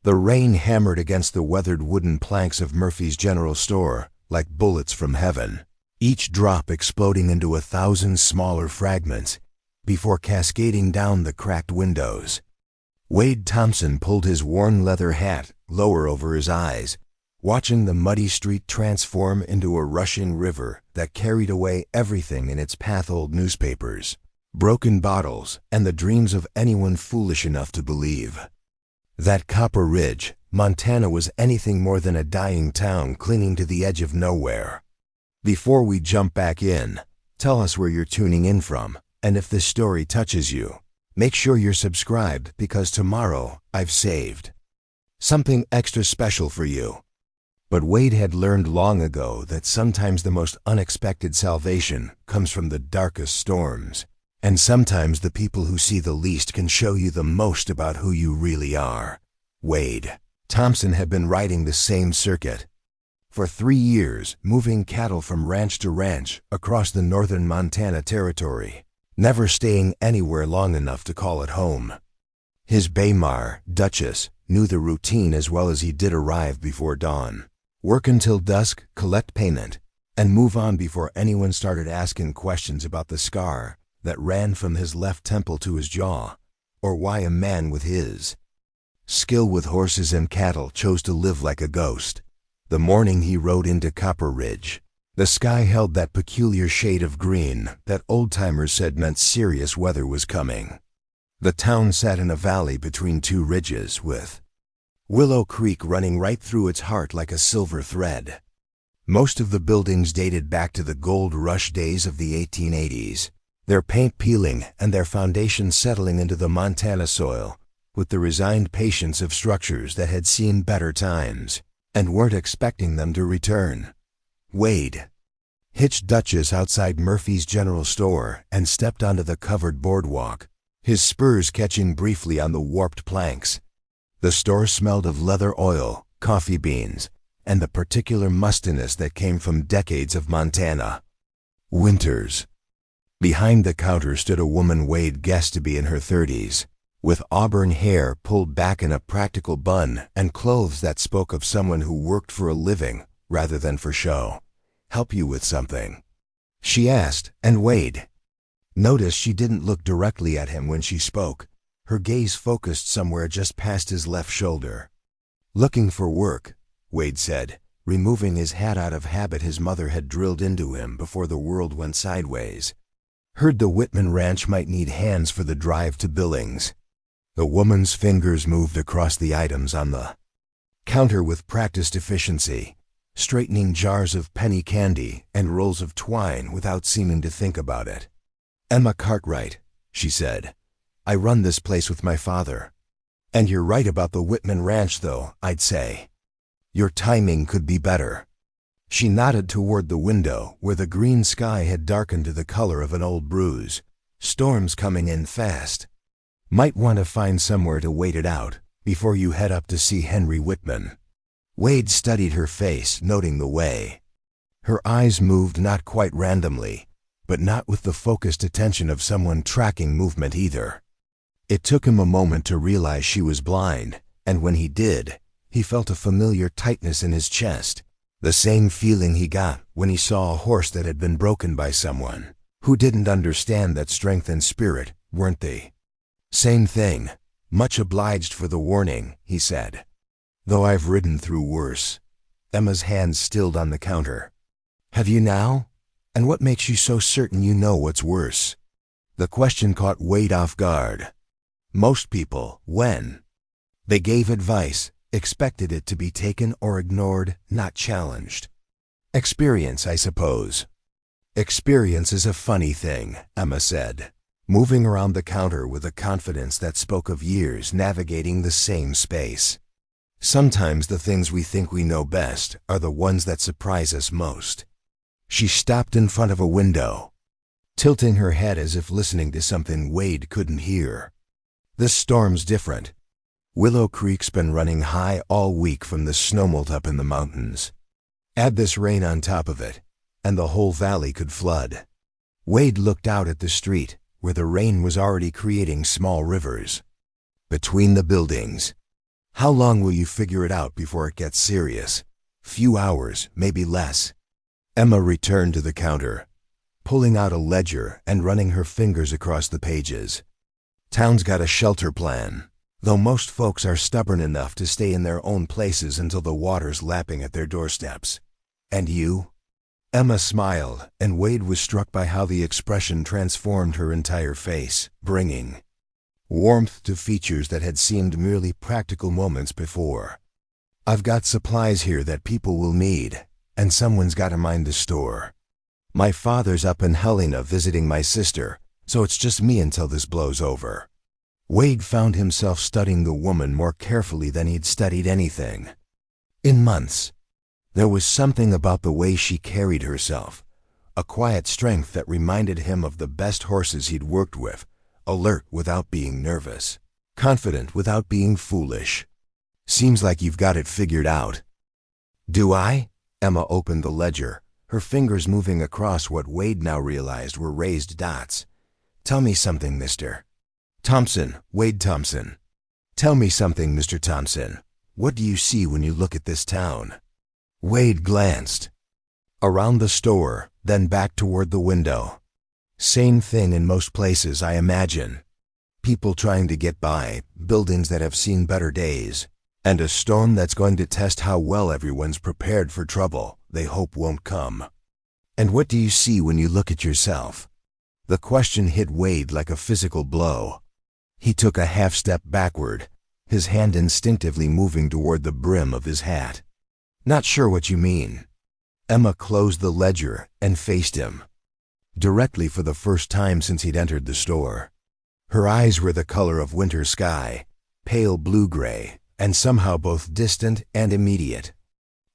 The rain hammered against the weathered wooden planks of Murphy's General Store like bullets from heaven, each drop exploding into 1,000 smaller fragments before cascading down the cracked windows. Wade Thompson pulled his worn leather hat lower over his eyes, watching the muddy street transform into a rushing river that carried away everything in its path: old newspapers, broken bottles, and the dreams of anyone foolish enough to believe that Copper Ridge, Montana was anything more than a dying town clinging to the edge of nowhere. Before we jump back in, tell us where you're tuning in from, and if this story touches you, make sure you're subscribed, because tomorrow I've saved something extra special for you. But Wade had learned long ago that sometimes the most unexpected salvation comes from the darkest storms, and sometimes the people who see the least can show you the most about who you really are. Wade Thompson had been riding the same circuit for 3 years, moving cattle from ranch to ranch across the northern Montana territory, never staying anywhere long enough to call it home. His bay mare, Duchess, knew the routine as well as he did: arrive before dawn, work until dusk, collect payment, and move on before anyone started asking questions about the scar that ran from his left temple to his jaw, or why a man with his skill with horses and cattle chose to live like a ghost. The morning he rode into Copper Ridge, the sky held that peculiar shade of green that old-timers said meant serious weather was coming. The town sat in a valley between 2 ridges, with Willow Creek running right through its heart like a silver thread. Most of the buildings dated back to the gold rush days of the 1880s, their paint peeling and their foundations settling into the Montana soil with the resigned patience of structures that had seen better times and weren't expecting them to return. Wade hitched Duchess outside Murphy's General Store and stepped onto the covered boardwalk, his spurs catching briefly on the warped planks. The store smelled of leather oil, coffee beans, and the particular mustiness that came from decades of Montana winters. Behind the counter stood a woman Wade guessed to be in her 30s, with auburn hair pulled back in a practical bun and clothes that spoke of someone who worked for a living rather than for show. "Help you with something?" she asked, and Wade noticed she didn't look directly at him when she spoke. Her gaze focused somewhere just past his left shoulder. "Looking for work," Wade said, removing his hat out of habit his mother had drilled into him before the world went sideways. "Heard the Whitman Ranch might need hands for the drive to Billings." The woman's fingers moved across the items on the counter with practiced efficiency, straightening jars of penny candy and rolls of twine without seeming to think about it. "Emma Cartwright," she said. "I run this place with my father. And you're right about the Whitman Ranch, though, I'd say. Your timing could be better." She nodded toward the window where the green sky had darkened to the color of an old bruise. "Storm's coming in fast. Might want to find somewhere to wait it out before you head up to see Henry Whitman." Wade studied her face, noting the way her eyes moved, not quite randomly, but not with the focused attention of someone tracking movement either. It took him a moment to realize she was blind, and when he did, he felt a familiar tightness in his chest, the same feeling he got when he saw a horse that had been broken by someone who didn't understand that strength and spirit weren't the same thing. "Much obliged for the warning," he said. "Though I've ridden through worse." Emma's hands stilled on the counter. "Have you now? And what makes you so certain you know what's worse?" The question caught Wade off guard. Most people, when they gave advice, expected it to be taken or ignored, not challenged. "Experience, I suppose." "Experience is a funny thing," Emma said, moving around the counter with a confidence that spoke of years navigating the same space. "Sometimes the things we think we know best are the ones that surprise us most." She stopped in front of a window, tilting her head as if listening to something Wade couldn't hear. "This storm's different. Willow Creek's been running high all week from the snowmelt up in the mountains. Add this rain on top of it, and the whole valley could flood." Wade looked out at the street, where the rain was already creating small rivers. Between the buildings, How long will you figure it out before it gets serious? Few hours, maybe less. Emma returned to the counter, pulling out a ledger and running her fingers across the pages. Town's got a shelter plan, though most folks are stubborn enough to stay in their own places until the water's lapping at their doorsteps. And you? Emma smiled, and Wade was struck by how the expression transformed her entire face, bringing warmth to features that had seemed merely practical moments before. I've got supplies here that people will need, and someone's got to mind the store. My father's up in Helena visiting my sister, so it's just me until this blows over. Wade found himself studying the woman more carefully than he'd studied anything in months. There was something about the way she carried herself, a quiet strength that reminded him of the best horses he'd worked with, alert without being nervous, confident without being foolish. Seems like you've got it figured out. Do I? Emma opened the ledger, her fingers moving across what Wade now realized were raised dots. Tell me something, Mr. Thompson, Wade Thompson. Tell me something, Mr. Thompson. What do you see when you look at this town? Wade glanced around the store, then back toward the window. Same thing in most places, I imagine. People trying to get by, buildings that have seen better days, and a storm that's going to test how well everyone's prepared for trouble they hope won't come. And what do you see when you look at yourself? The question hit Wade like a physical blow. He took a half-step backward, his hand instinctively moving toward the brim of his hat. Not sure what you mean. Emma closed the ledger and faced him, directly for the first time since he'd entered the store. Her eyes were the color of winter sky, pale blue-gray, and somehow both distant and immediate.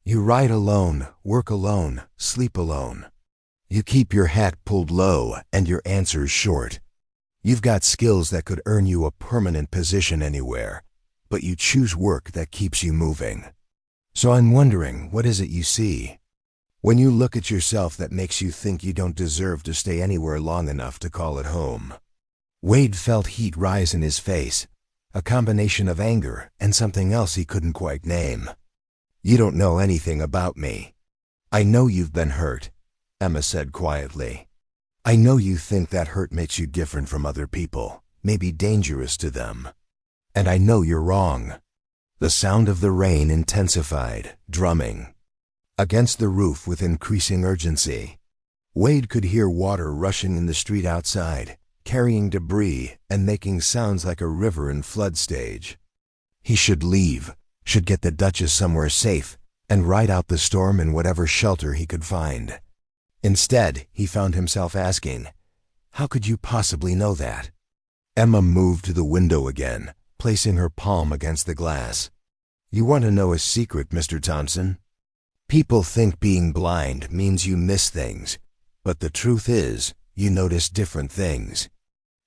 You ride alone, work alone, sleep alone. You keep your hat pulled low and your answers short. You've got skills that could earn you a permanent position anywhere, but you choose work that keeps you moving. So I'm wondering, what is it you see when you look at yourself that makes you think you don't deserve to stay anywhere long enough to call it home? Wade felt heat rise in his face, a combination of anger and something else he couldn't quite name. You don't know anything about me. I know you've been hurt, Emma said quietly. I know you think that hurt makes you different from other people, maybe dangerous to them. And I know you're wrong. The sound of the rain intensified, drumming against the roof with increasing urgency. Wade could hear water rushing in the street outside, carrying debris and making sounds like a river in flood stage. He should leave, should get the Duchess somewhere safe, and ride out the storm in whatever shelter he could find. Instead, he found himself asking, how could you possibly know that? Emma moved to the window again, placing her palm against the glass. You want to know a secret, Mr. Thompson? People think being blind means you miss things, but the truth is, you notice different things.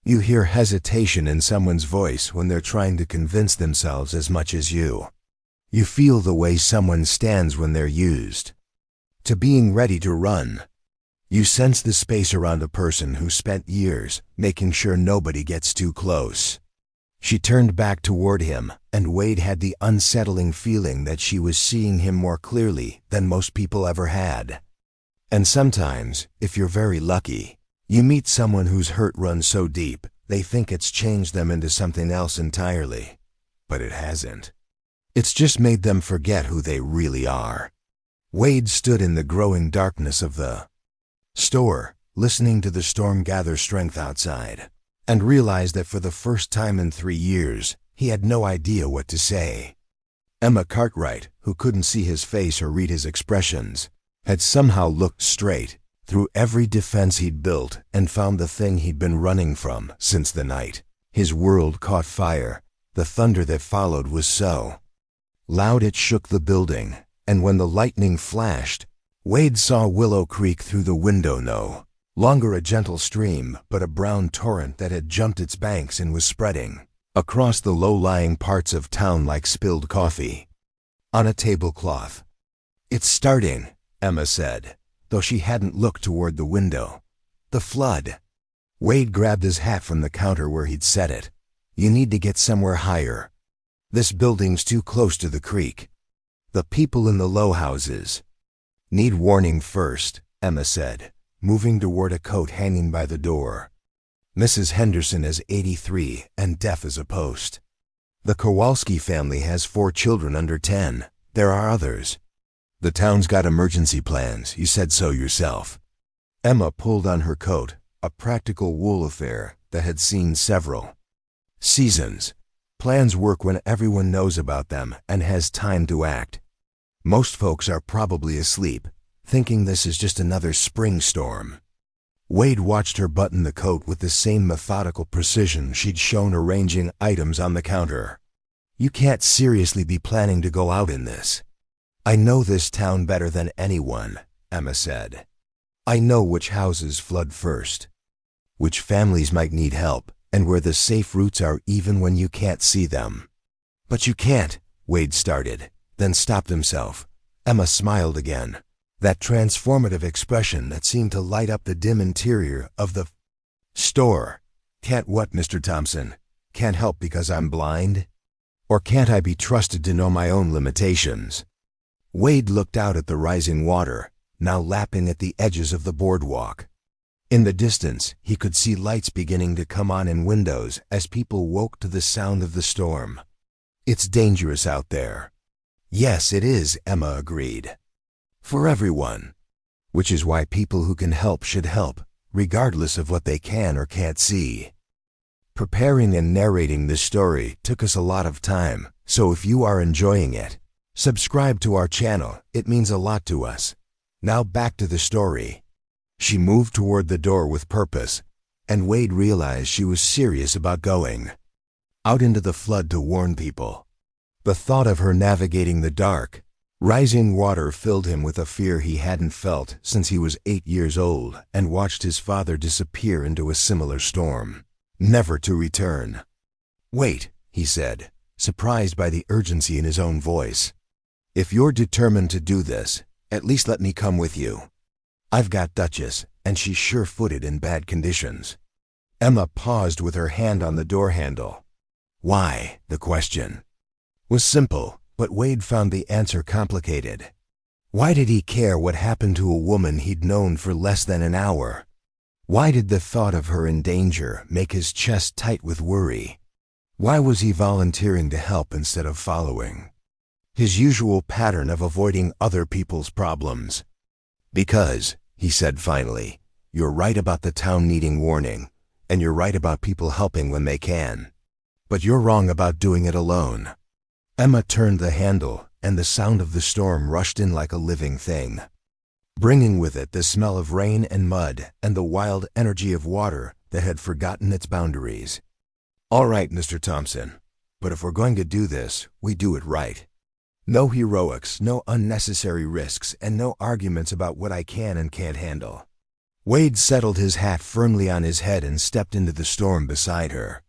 You hear hesitation in someone's voice when they're trying to convince themselves as much as you. You feel the way someone stands when they're used to being ready to run. You sense the space around a person who spent years making sure nobody gets too close. She turned back toward him, and Wade had the unsettling feeling that she was seeing him more clearly than most people ever had. And sometimes, if you're very lucky, you meet someone whose hurt runs so deep, they think it's changed them into something else entirely. But it hasn't. It's just made them forget who they really are. Wade stood in the growing darkness of the store, listening to the storm gather strength outside, and realized that for the first time in 3 years, he had no idea what to say. Emma Cartwright, who couldn't see his face or read his expressions, had somehow looked straight through every defense he'd built and found the thing he'd been running from since the night his world caught fire. The thunder that followed was so loud it shook the building, and when the lightning flashed, Wade saw Willow Creek through the window, no longer a gentle stream, but a brown torrent that had jumped its banks and was spreading across the low-lying parts of town like spilled coffee on a tablecloth. It's starting, Emma said, though she hadn't looked toward the window. The flood. Wade grabbed his hat from the counter where he'd set it. You need to get somewhere higher. This building's too close to the creek. The people in the low houses need warning first, Emma said, moving toward a coat hanging by the door. Mrs. Henderson is 83 and deaf as a post. The Kowalski family has 4 children under 10. There are others. The town's got emergency plans. You said so yourself. Emma pulled on her coat, a practical wool affair that had seen several seasons. Plans work when everyone knows about them and has time to act. Most folks are probably asleep, thinking this is just another spring storm. Wade watched her button the coat with the same methodical precision she'd shown arranging items on the counter. You can't seriously be planning to go out in this. I know this town better than anyone, Emma said. I know which houses flood first, which families might need help, and where the safe routes are even when you can't see them. But you can't, Wade started, then stopped himself. Emma smiled again, that transformative expression that seemed to light up the dim interior of the store. Can't what, Mr. Thompson? Can't help because I'm blind? Or can't I be trusted to know my own limitations? Wade looked out at the rising water, now lapping at the edges of the boardwalk. In the distance, he could see lights beginning to come on in windows as people woke to the sound of the storm. It's dangerous out there. Yes, it is, Emma agreed. For everyone. Which is why people who can help should help, regardless of what they can or can't see. Preparing and narrating this story took us a lot of time, so if you are enjoying it, subscribe to our channel. It means a lot to us. Now back to the story. She moved toward the door with purpose, and Wade realized she was serious about going out into the flood to warn people. The thought of her navigating the dark, rising water filled him with a fear he hadn't felt since he was 8 years old and watched his father disappear into a similar storm, never to return. Wait, he said, surprised by the urgency in his own voice. If you're determined to do this, at least let me come with you. I've got Duchess, and she's sure-footed in bad conditions. Emma paused with her hand on the door handle. Why? The question was simple, but Wade found the answer complicated. Why did he care what happened to a woman he'd known for less than an hour? Why did the thought of her in danger make his chest tight with worry? Why was he volunteering to help instead of following his usual pattern of avoiding other people's problems? Because, he said finally, you're right about the town needing warning, and you're right about people helping when they can. But you're wrong about doing it alone. Emma turned the handle, and the sound of the storm rushed in like a living thing, bringing with it the smell of rain and mud and the wild energy of water that had forgotten its boundaries. All right, Mr. Thompson, but if we're going to do this, we do it right. No heroics, no unnecessary risks, and no arguments about what I can and can't handle. Wade settled his hat firmly on his head and stepped into the storm beside her.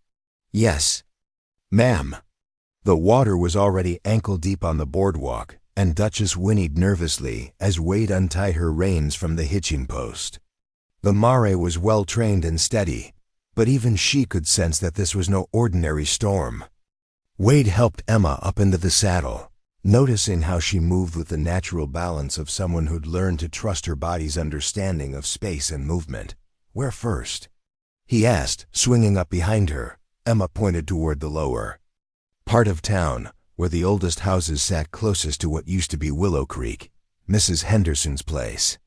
Yes, ma'am. The water was already ankle-deep on the boardwalk, and Duchess whinnied nervously as Wade untied her reins from the hitching post. The mare was well-trained and steady, but even she could sense that this was no ordinary storm. Wade helped Emma up into the saddle, noticing how she moved with the natural balance of someone who'd learned to trust her body's understanding of space and movement. Where first? He asked, swinging up behind her. Emma pointed toward the lower part of town, where the oldest houses sat closest to what used to be Willow Creek, Mrs. Henderson's place.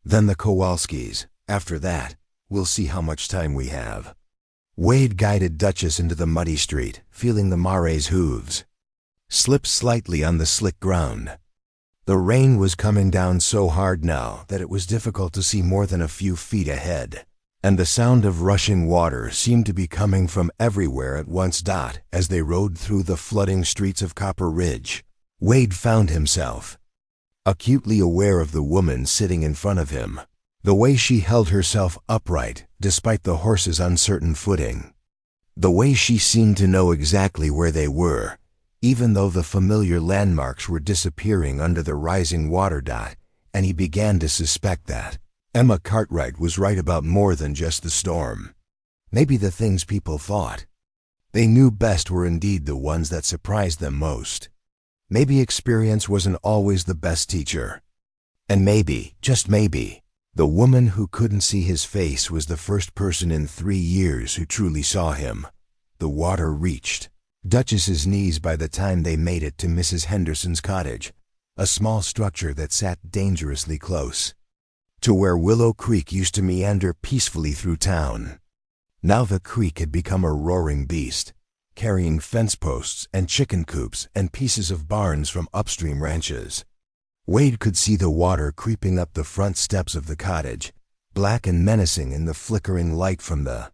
Then the Kowalskis. After that, we'll see how much time we have. Wade guided Duchess into the muddy street, feeling the mare's hooves slip slightly on the slick ground. The rain was coming down so hard now that it was difficult to see more than a few feet ahead, and the sound of rushing water seemed to be coming from everywhere at once. As they rode through the flooding streets of Copper Ridge, Wade found himself acutely aware of the woman sitting in front of him, the way she held herself upright despite the horse's uncertain footing, the way she seemed to know exactly where they were, even though the familiar landmarks were disappearing under the rising water. And he began to suspect that Emma Cartwright was right about more than just the storm. Maybe the things people thought. They knew best were indeed the ones that surprised them most. Maybe experience wasn't always the best teacher. And maybe, just maybe, the woman who couldn't see his face was the first person in 3 years who truly saw him. The water reached Duchess's knees by the time they made it to Mrs. Henderson's cottage, a small structure that sat dangerously close to where Willow Creek used to meander peacefully through town. Now the creek had become a roaring beast, carrying fence posts and chicken coops and pieces of barns from upstream ranches. Wade could see the water creeping up the front steps of the cottage, black and menacing in the flickering light from the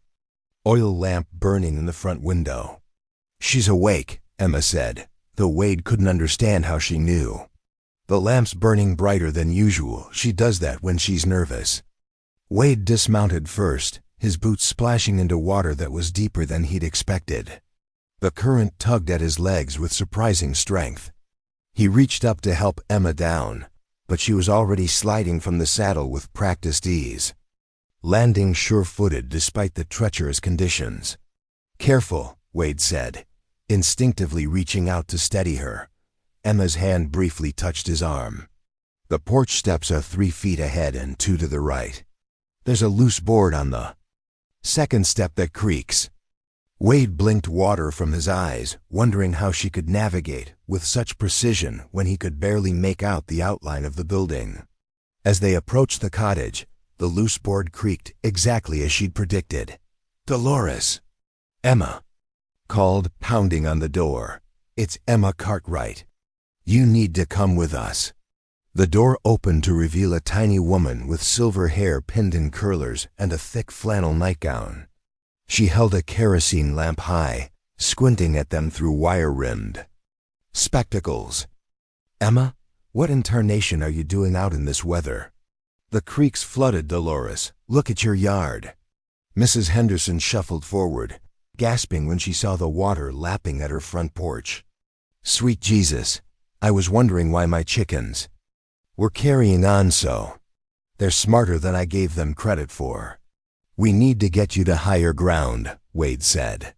oil lamp burning in the front window. "She's awake," Emma said, though Wade couldn't understand how she knew. "The lamp's burning brighter than usual. She does that when she's nervous." Wade dismounted first, his boots splashing into water that was deeper than he'd expected. The current tugged at his legs with surprising strength. He reached up to help Emma down, but she was already sliding from the saddle with practiced ease, landing sure-footed despite the treacherous conditions. "Careful," Wade said, instinctively reaching out to steady her. Emma's hand briefly touched his arm. "The porch steps are 3 feet ahead and 2 to the right. There's a loose board on the second step that creaks." Wade blinked water from his eyes, wondering how she could navigate with such precision when he could barely make out the outline of the building. As they approached the cottage, the loose board creaked exactly as she'd predicted. "Dolores!" Emma called, pounding on the door. "It's Emma Cartwright. You need to come with us." The door opened to reveal a tiny woman with silver hair pinned in curlers and a thick flannel nightgown. She held a kerosene lamp high, squinting at them through wire-rimmed spectacles. "Emma, what in tarnation are you doing out in this weather?" "The creek's flooded, Dolores. Look at your yard." Mrs. Henderson shuffled forward, gasping when she saw the water lapping at her front porch. "Sweet Jesus, I was wondering why my chickens were carrying on so. They're smarter than I gave them credit for." "We need to get you to higher ground," Wade said.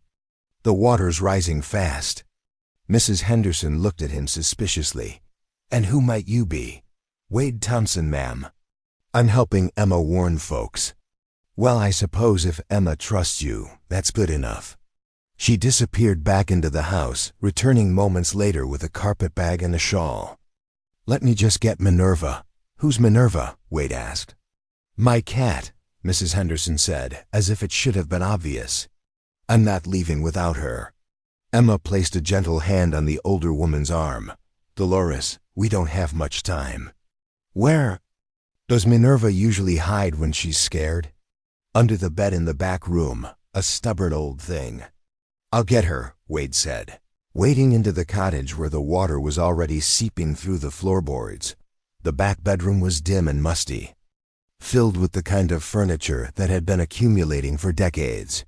"The water's rising fast." Mrs. Henderson looked at him suspiciously. "And who might you be?" "Wade Thompson, ma'am. I'm helping Emma warn folks." "Well, I suppose if Emma trusts you, that's good enough." She disappeared back into the house, returning moments later with a carpetbag and a shawl. "Let me just get Minerva." "Who's Minerva?" Wade asked. "My cat," Mrs. Henderson said, as if it should have been obvious. "I'm not leaving without her." Emma placed a gentle hand on the older woman's arm. "Dolores, we don't have much time." "Where does Minerva usually hide when she's scared?" "Under the bed in the back room, a stubborn old thing." "I'll get her," Wade said, wading into the cottage where the water was already seeping through the floorboards. The back bedroom was dim and musty, filled with the kind of furniture that had been accumulating for decades.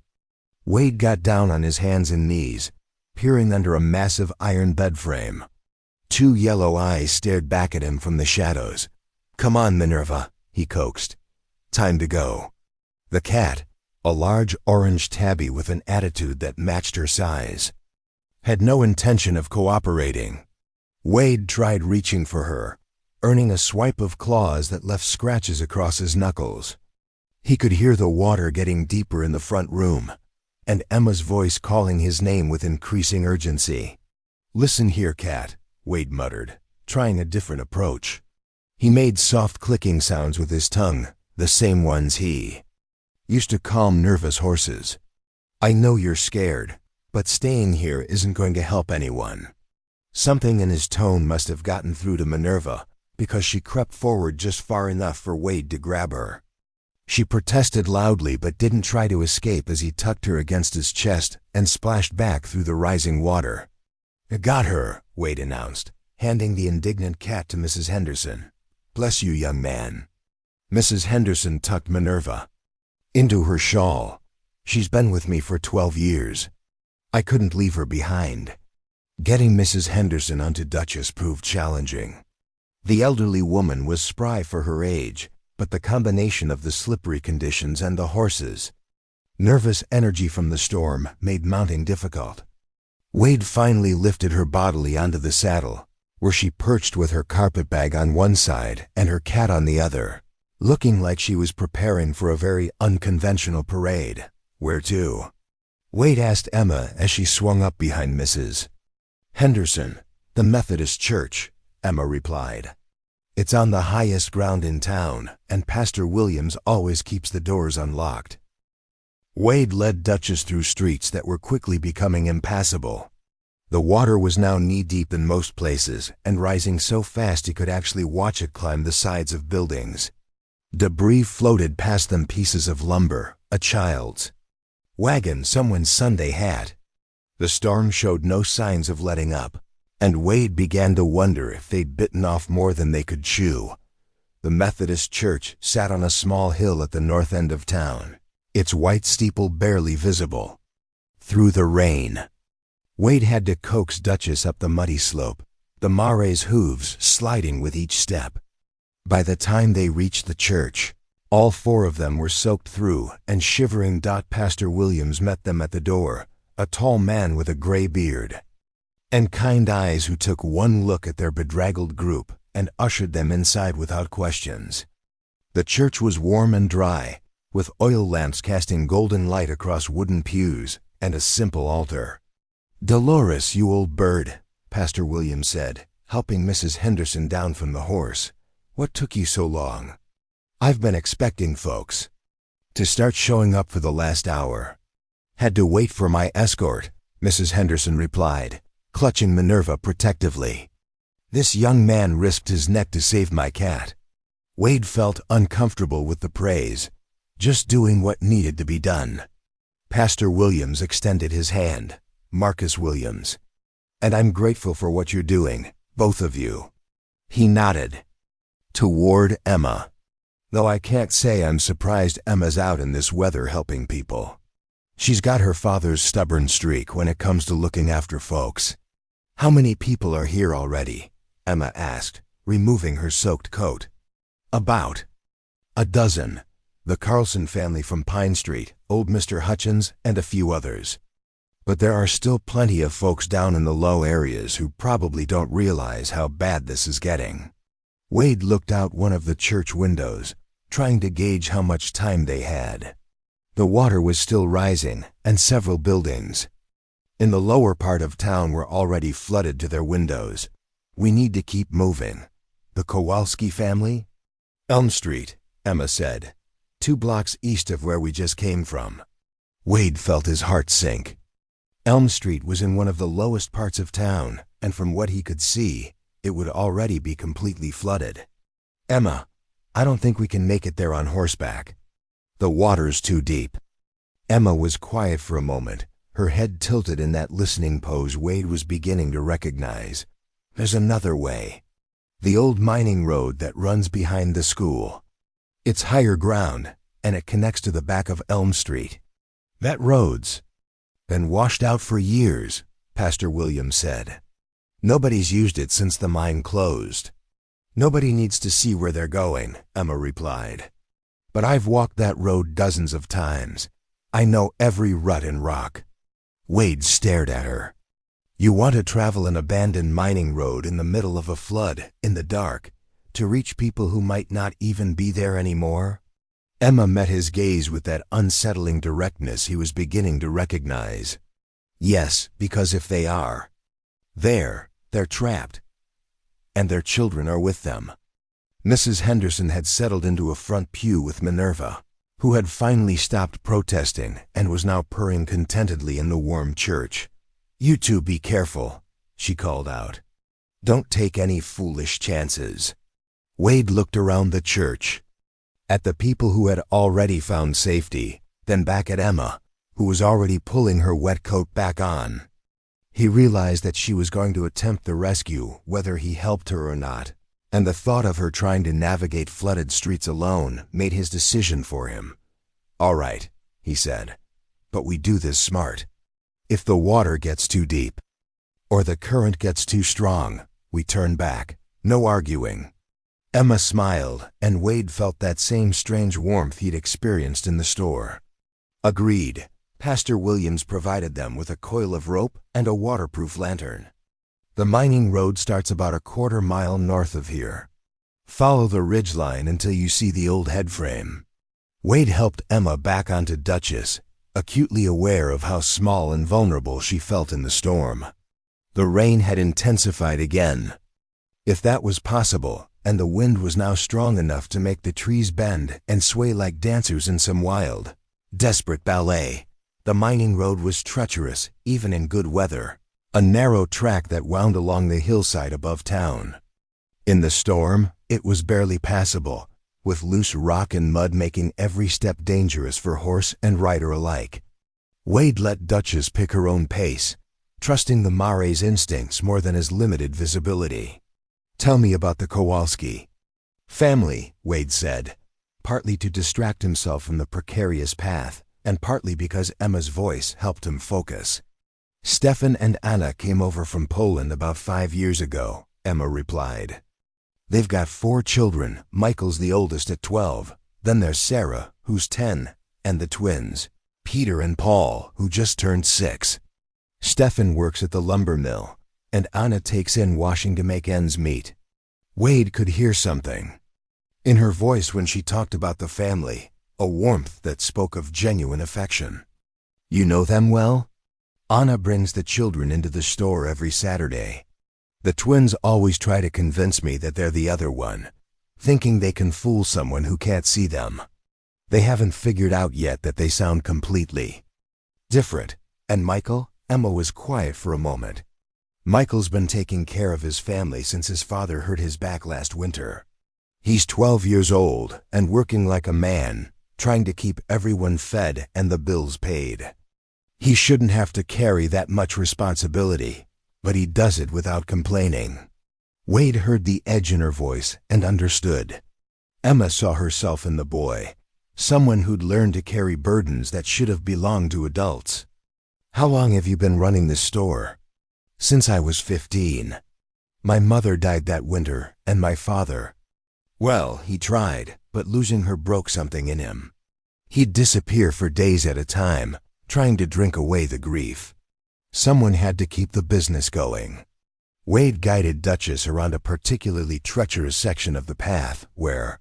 Wade got down on his hands and knees, peering under a massive iron bed frame. 2 yellow eyes stared back at him from the shadows. "Come on, Minerva," he coaxed. "Time to go." The cat, a large orange tabby with an attitude that matched her size, had no intention of cooperating. Wade tried reaching for her, earning a swipe of claws that left scratches across his knuckles. He could hear the water getting deeper in the front room, and Emma's voice calling his name with increasing urgency. "Listen here, cat," Wade muttered, trying a different approach. He made soft clicking sounds with his tongue, the same ones he used to calm nervous horses. "I know you're scared, but staying here isn't going to help anyone." Something in his tone must have gotten through to Minerva, because she crept forward just far enough for Wade to grab her. She protested loudly but didn't try to escape as he tucked her against his chest and splashed back through the rising water. "Got her," Wade announced, handing the indignant cat to Mrs. Henderson. "Bless you, young man." Mrs. Henderson tucked Minerva into her shawl. "She's been with me for 12 years. I couldn't leave her behind." Getting Mrs. Henderson onto Duchess proved challenging. The elderly woman was spry for her age, but the combination of the slippery conditions and the horses Nervous energy from the storm made mounting difficult. Wade finally lifted her bodily onto the saddle, where she perched with her carpet bag on one side and her cat on the other, looking like she was preparing for a very unconventional parade. "Where to?" Wade asked Emma as she swung up behind Mrs. Henderson. "The Methodist Church," Emma replied. "It's on the highest ground in town, and Pastor Williams always keeps the doors unlocked." Wade led Duchess through streets that were quickly becoming impassable. The water was now knee-deep in most places and rising so fast he could actually watch it climb the sides of buildings. Debris floated past them, pieces of lumber, a child's wagon, someone's Sunday hat. The storm showed no signs of letting up, and Wade began to wonder if they'd bitten off more than they could chew. The Methodist Church sat on a small hill at the north end of town, its white steeple barely visible through the rain. Wade had to coax Duchess up the muddy slope, the mare's hooves sliding with each step. By the time they reached the church, all four of them were soaked through and shivering. Pastor Williams met them at the door, a tall man with a gray beard and kind eyes who took one look at their bedraggled group and ushered them inside without questions. The church was warm and dry, with oil lamps casting golden light across wooden pews and a simple altar. "Dolores, you old bird," Pastor Williams said, helping Mrs. Henderson down from the horse. "What took you so long? I've been expecting folks to start showing up for the last hour." "Had to wait for my escort," Mrs. Henderson replied, clutching Minerva protectively. "This young man risked his neck to save my cat." Wade felt uncomfortable with the praise, just doing what needed to be done. Pastor Williams extended his hand. "Marcus Williams. And I'm grateful for what you're doing, both of you." He nodded toward Emma. "Though I can't say I'm surprised Emma's out in this weather helping people. She's got her father's stubborn streak when it comes to looking after folks." "How many people are here already?" Emma asked, removing her soaked coat. "About a dozen. The Carlson family from Pine Street, old Mr. Hutchins, and a few others. But there are still plenty of folks down in the low areas who probably don't realize how bad this is getting." Wade looked out one of the church windows, trying to gauge how much time they had. The water was still rising, and several buildings in the lower part of town were already flooded to their windows. "We need to keep moving." "The Kowalski family?" "Elm Street," Emma said, 2 blocks east of where we just came from. Wade felt his heart sink. Elm Street was in one of the lowest parts of town, and from what he could see, it would already be completely flooded. "Emma, I don't think we can make it there on horseback. The water's too deep." Emma was quiet for a moment, her head tilted in that listening pose Wade was beginning to recognize. "There's another way. The old mining road that runs behind the school. It's higher ground, and it connects to the back of Elm Street. That road's been washed out for years," Pastor Williams said. "Nobody's used it since the mine closed." "Nobody needs to see where they're going," Emma replied. "But I've walked that road dozens of times. I know every rut and rock." Wade stared at her. "You want to travel an abandoned mining road in the middle of a flood, in the dark, to reach people who might not even be there anymore?" Emma met his gaze with that unsettling directness he was beginning to recognize. "Yes, because if they are there, they're trapped. And their children are with them." Mrs. Henderson had settled into a front pew with Minerva, who had finally stopped protesting and was now purring contentedly in the warm church. "You two be careful," she called out. "Don't take any foolish chances." Wade looked around the church, at the people who had already found safety, then back at Emma, who was already pulling her wet coat back on. He realized that she was going to attempt the rescue whether he helped her or not, and the thought of her trying to navigate flooded streets alone made his decision for him. "All right," he said, "but we do this smart. If the water gets too deep, or the current gets too strong, we turn back. No arguing." Emma smiled, and Wade felt that same strange warmth he'd experienced in the store. Agreed. Pastor Williams provided them with a coil of rope and a waterproof lantern. The mining road starts about a quarter-mile north of here. Follow the ridgeline until you see the old headframe. Wade helped Emma back onto Duchess, acutely aware of how small and vulnerable she felt in the storm. The rain had intensified again. If that was possible, and the wind was now strong enough to make the trees bend and sway like dancers in some wild, desperate ballet, the mining road was treacherous even in good weather, a narrow track that wound along the hillside above town. In the storm, it was barely passable, with loose rock and mud making every step dangerous for horse and rider alike. Wade let Duchess pick her own pace, trusting the mare's instincts more than his limited visibility. "Tell me about the Kowalski." "Family," Wade said, partly to distract himself from the precarious path, and partly because Emma's voice helped him focus. "Stefan and Anna came over from Poland about 5 years ago," Emma replied. "They've got 4 children, Michael's the oldest at 12, then there's Sarah, who's 10, and the twins, Peter and Paul, who just turned 6. Stefan works at the lumber mill, and Anna takes in washing to make ends meet." Wade could hear something in her voice when she talked about the family, a warmth that spoke of genuine affection. "You know them well?" "Anna brings the children into the store every Saturday. The twins always try to convince me that they're the other one, thinking they can fool someone who can't see them. They haven't figured out yet that they sound completely different." "And Michael?" Emma was quiet for a moment. "Michael's been taking care of his family since his father hurt his back last winter. He's 12 years old and working like a man, trying to keep everyone fed and the bills paid. He shouldn't have to carry that much responsibility, but he does it without complaining." Wade heard the edge in her voice and understood. Emma saw herself in the boy, someone who'd learned to carry burdens that should have belonged to adults. "How long have you been running this store?" "Since I was 15. My mother died that winter, and my father, well, he tried, but losing her broke something in him. He'd disappear for days at a time, trying to drink away the grief. Someone had to keep the business going." Wade guided Duchess around a particularly treacherous section of the path where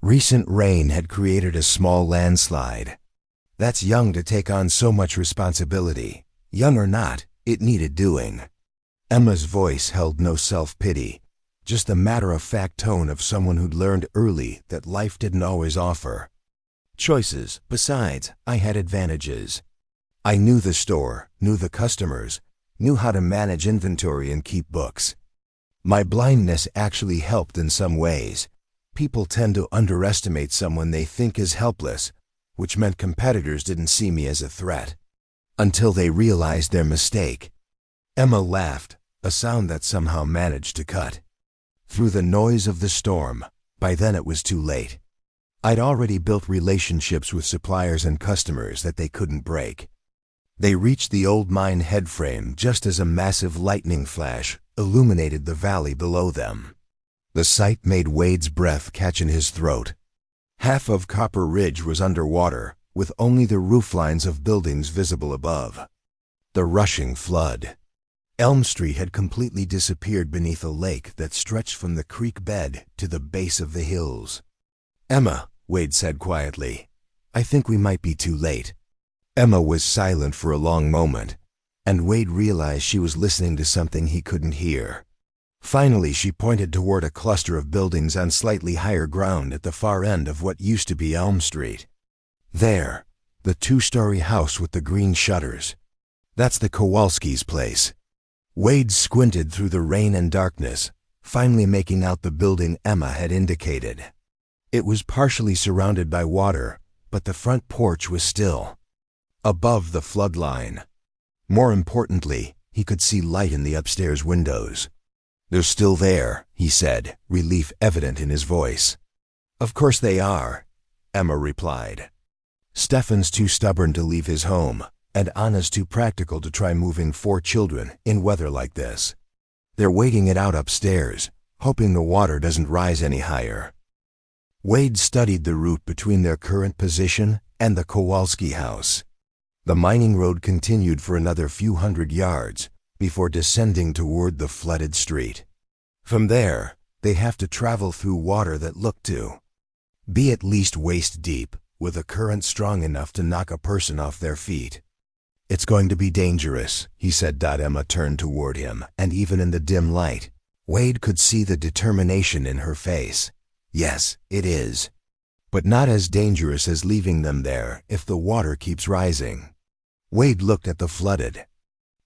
recent rain had created a small landslide. "That's young to take on so much responsibility. Young or not, it needed doing." Emma's voice held no self-pity, just the matter-of-fact tone of someone who'd learned early that life didn't always offer choices. "Besides, I had advantages. I knew the store, knew the customers, knew how to manage inventory and keep books. My blindness actually helped in some ways. People tend to underestimate someone they think is helpless, which meant competitors didn't see me as a threat until they realized their mistake." Emma laughed, a sound that somehow managed to cut through the noise of the storm. By then it was too late. I'd already built relationships with suppliers and customers that they couldn't break. They reached the old mine headframe just as a massive lightning flash illuminated the valley below them. The sight made Wade's breath catch in his throat. Half of Copper Ridge was underwater, with only the rooflines of buildings visible above. The rushing flood. Elm Street had completely disappeared beneath a lake that stretched from the creek bed to the base of the hills. "Emma," Wade said quietly, "I think we might be too late." Emma was silent for a long moment, and Wade realized she was listening to something he couldn't hear. Finally, she pointed toward a cluster of buildings on slightly higher ground at the far end of what used to be Elm Street. "There, the 2-story house with the green shutters. That's the Kowalski's place." Wade squinted through the rain and darkness, finally making out the building Emma had indicated. It was partially surrounded by water, but the front porch was still above the flood line. More importantly, he could see light in the upstairs windows. "They're still there," he said, relief evident in his voice. "Of course they are," Emma replied. "Stefan's too stubborn to leave his home, and Anna's too practical to try moving 4 children in weather like this. They're waiting it out upstairs, hoping the water doesn't rise any higher." Wade studied the route between their current position and the Kowalski house. The mining road continued for another few hundred yards before descending toward the flooded street. From there, they have to travel through water that looked to be at least waist deep, with a current strong enough to knock a person off their feet. "It's going to be dangerous," he said. Emma turned toward him, and even in the dim light, Wade could see the determination in her face. "Yes, it is. But not as dangerous as leaving them there if the water keeps rising." Wade looked at the flooded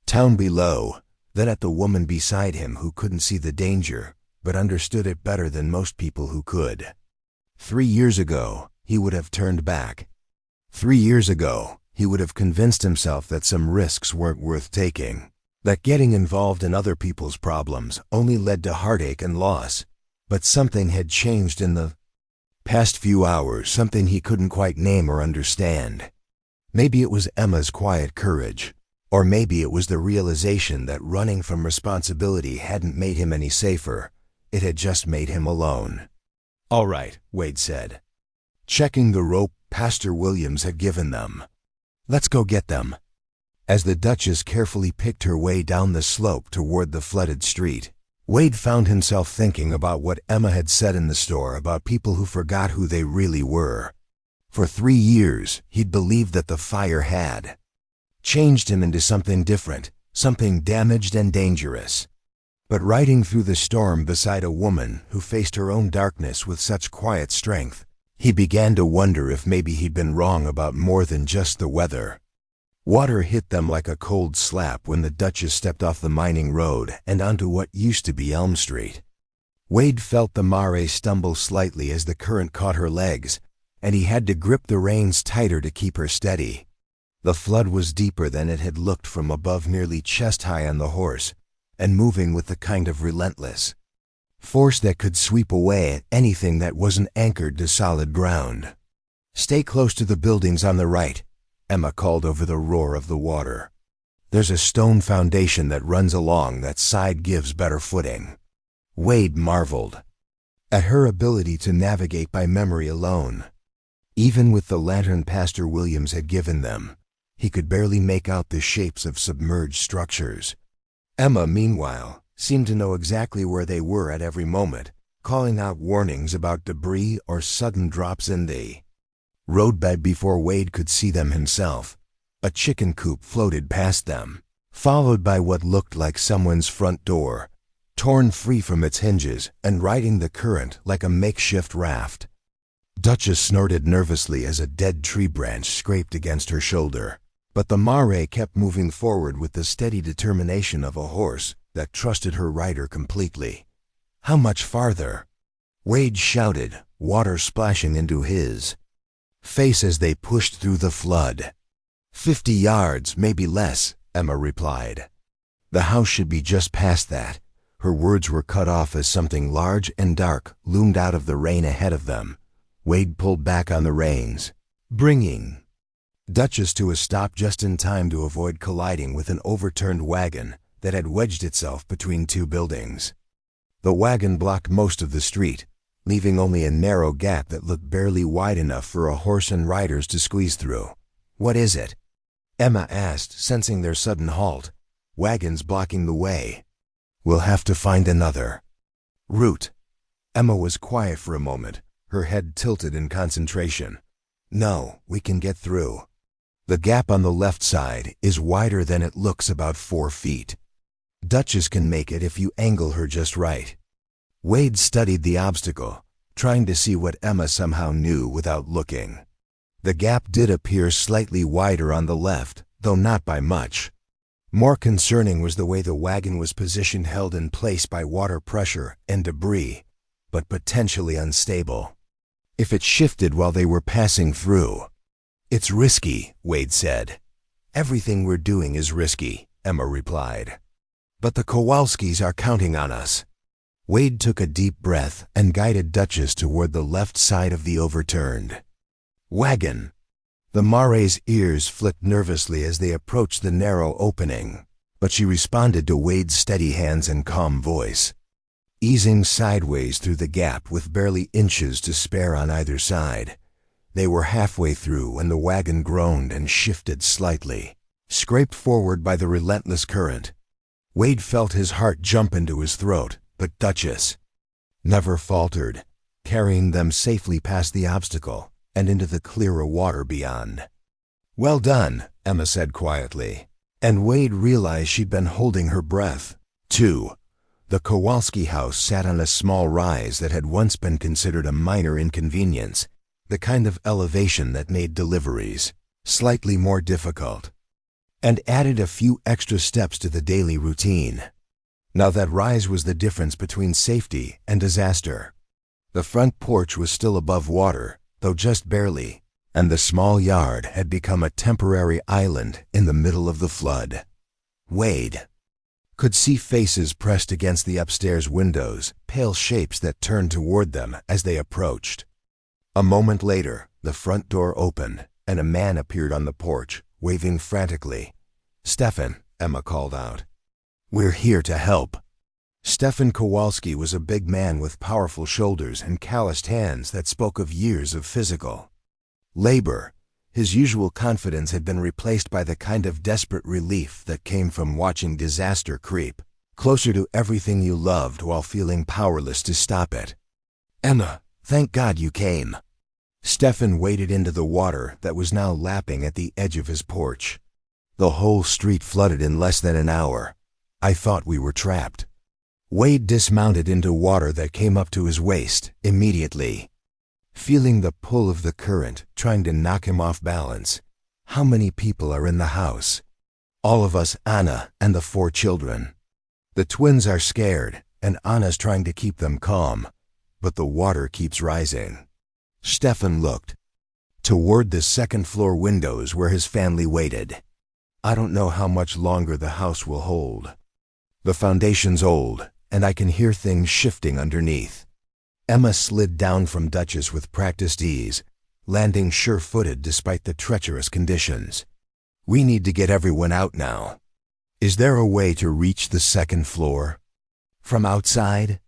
town below, then at the woman beside him who couldn't see the danger, but understood it better than most people who could. 3 years ago, he would have turned back. 3 years ago, he would have convinced himself that some risks weren't worth taking, that getting involved in other people's problems only led to heartache and loss. But something had changed in the past few hours, something he couldn't quite name or understand. Maybe it was Emma's quiet courage, or maybe it was the realization that running from responsibility hadn't made him any safer. It had just made him alone. "All right," Wade said, checking the rope Pastor Williams had given them. "Let's go get them." As the Duchess carefully picked her way down the slope toward the flooded street, Wade found himself thinking about what Emma had said in the store about people who forgot who they really were. For 3 years, he'd believed that the fire had changed him into something different, something damaged and dangerous. But riding through the storm beside a woman who faced her own darkness with such quiet strength, he began to wonder if maybe he'd been wrong about more than just the weather. Water hit them like a cold slap when the Duchess stepped off the mining road and onto what used to be Elm Street. Wade felt the mare stumble slightly as the current caught her legs, and he had to grip the reins tighter to keep her steady. The flood was deeper than it had looked from above, nearly chest-high on the horse, and moving with the kind of relentless force that could sweep away anything that wasn't anchored to solid ground. "Stay close to the buildings on the right," Emma called over the roar of the water. "There's a stone foundation that runs along that side, gives better footing." Wade marveled at her ability to navigate by memory alone. Even with the lantern Pastor Williams had given them, he could barely make out the shapes of submerged structures. Emma, meanwhile, seemed to know exactly where they were at every moment, calling out warnings about debris or sudden drops in the roadbed before Wade could see them himself. A chicken coop floated past them, followed by what looked like someone's front door, torn free from its hinges and riding the current like a makeshift raft. Duchess snorted nervously as a dead tree branch scraped against her shoulder, but the mare kept moving forward with the steady determination of a horse that trusted her rider completely. "How much farther?" Wade shouted, water splashing into his face as they pushed through the flood. 50 yards, maybe less," Emma replied. "The house should be just past that." Her words were cut off as something large and dark loomed out of the rain ahead of them. Wade pulled back on the reins, bringing Duchess to a stop just in time to avoid colliding with an overturned wagon that had wedged itself between two buildings. The wagon blocked most of the street, leaving only a narrow gap that looked barely wide enough for a horse and riders to squeeze through. "What is it?" Emma asked, sensing their sudden halt. "Wagons blocking the way. We'll have to find another route." Emma was quiet for a moment, her head tilted in concentration. "No, we can get through. The gap on the left side is wider than it looks, about 4 feet. Duchess can make it if you angle her just right." Wade studied the obstacle, trying to see what Emma somehow knew without looking. The gap did appear slightly wider on the left, though not by much. More concerning was the way the wagon was positioned, held in place by water pressure and debris, but potentially unstable. If it shifted while they were passing through. "It's risky," Wade said. "Everything we're doing is risky," Emma replied. "But the Kowalskis are counting on us." Wade took a deep breath and guided Duchess toward the left side of the overturned wagon. The mare's ears flicked nervously as they approached the narrow opening, but she responded to Wade's steady hands and calm voice. Easing sideways through the gap with barely inches to spare on either side, They were halfway through when the wagon groaned and shifted slightly, scraped forward by the relentless current. Wade felt his heart jump into his throat, but Duchess never faltered, carrying them safely past the obstacle and into the clearer water beyond. "Well done," Emma said quietly, and Wade realized she'd been holding her breath. 2. The Kowalski house sat on a small rise that had once been considered a minor inconvenience, the kind of elevation that made deliveries slightly more difficult, and added a few extra steps to the daily routine. Now that rise was the difference between safety and disaster. The front porch was still above water, though just barely, and the small yard had become a temporary island in the middle of the flood. Wade could see faces pressed against the upstairs windows, pale shapes that turned toward them as they approached. A moment later, the front door opened, and a man appeared on the porch, waving frantically. "Stefan," Emma called out. "We're here to help." Stefan Kowalski was a big man with powerful shoulders and calloused hands that spoke of years of physical labor. His usual confidence had been replaced by the kind of desperate relief that came from watching disaster creep closer to everything you loved while feeling powerless to stop it. "Emma, thank God you came." Stefan waded into the water that was now lapping at the edge of his porch. "The whole street flooded in less than an hour. I thought we were trapped." Wade dismounted into water that came up to his waist immediately, feeling the pull of the current, trying to knock him off balance. "How many people are in the house?" "All of us, Anna, and the 4 children. The twins are scared, and Anna's trying to keep them calm, but the water keeps rising." Stefan looked toward the second-floor windows where his family waited. "I don't know how much longer the house will hold. The foundation's old, and I can hear things shifting underneath." Emma slid down from Duchess with practiced ease, landing sure-footed despite the treacherous conditions. "We need to get everyone out now. Is there a way to reach the second floor from outside?"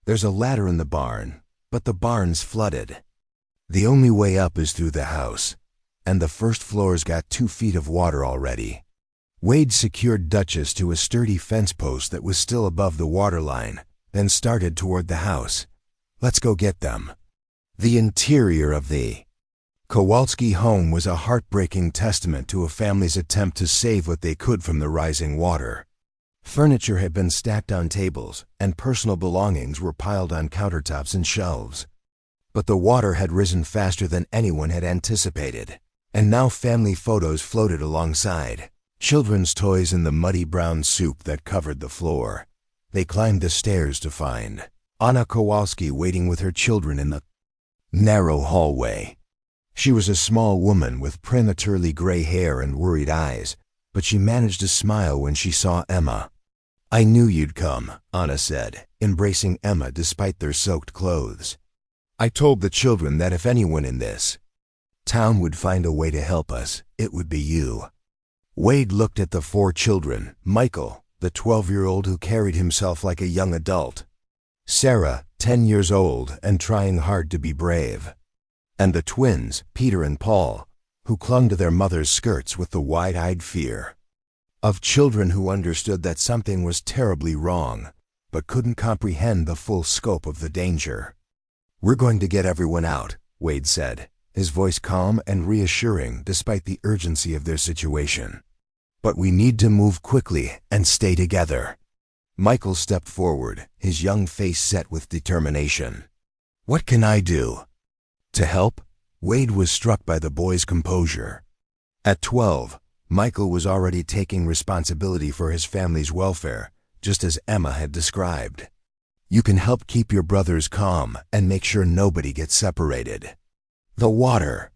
"There's a ladder in the barn, but the barn's flooded. The only way up is through the house, and the first floor's got 2 feet of water already." Wade secured Duchess to a sturdy fence post that was still above the waterline, then started toward the house. "Let's go get them." The interior of the Kowalski home was a heartbreaking testament to a family's attempt to save what they could from the rising water. Furniture had been stacked on tables, and personal belongings were piled on countertops and shelves. But the water had risen faster than anyone had anticipated, and now family photos floated alongside, children's toys in the muddy brown soup that covered the floor. They climbed the stairs to find Anna Kowalski waiting with her children in the narrow hallway. She was a small woman with prematurely gray hair and worried eyes, but she managed to smile when she saw Emma. "I knew you'd come," Anna said, embracing Emma despite their soaked clothes. "I told the children that if anyone in this town would find a way to help us, it would be you." Wade looked at the 4 children, Michael, the 12-year-old who carried himself like a young adult, Sarah, 10 years old and trying hard to be brave, and the twins, Peter and Paul, who clung to their mother's skirts with the wide-eyed fear of children who understood that something was terribly wrong, but couldn't comprehend the full scope of the danger. "We're going to get everyone out," Wade said, his voice calm and reassuring despite the urgency of their situation. "But we need to move quickly and stay together." Michael stepped forward, his young face set with determination. "What can I do to help?" Wade was struck by the boy's composure. At 12, Michael was already taking responsibility for his family's welfare, just as Emma had described. "You can help keep your brothers calm and make sure nobody gets separated." "The water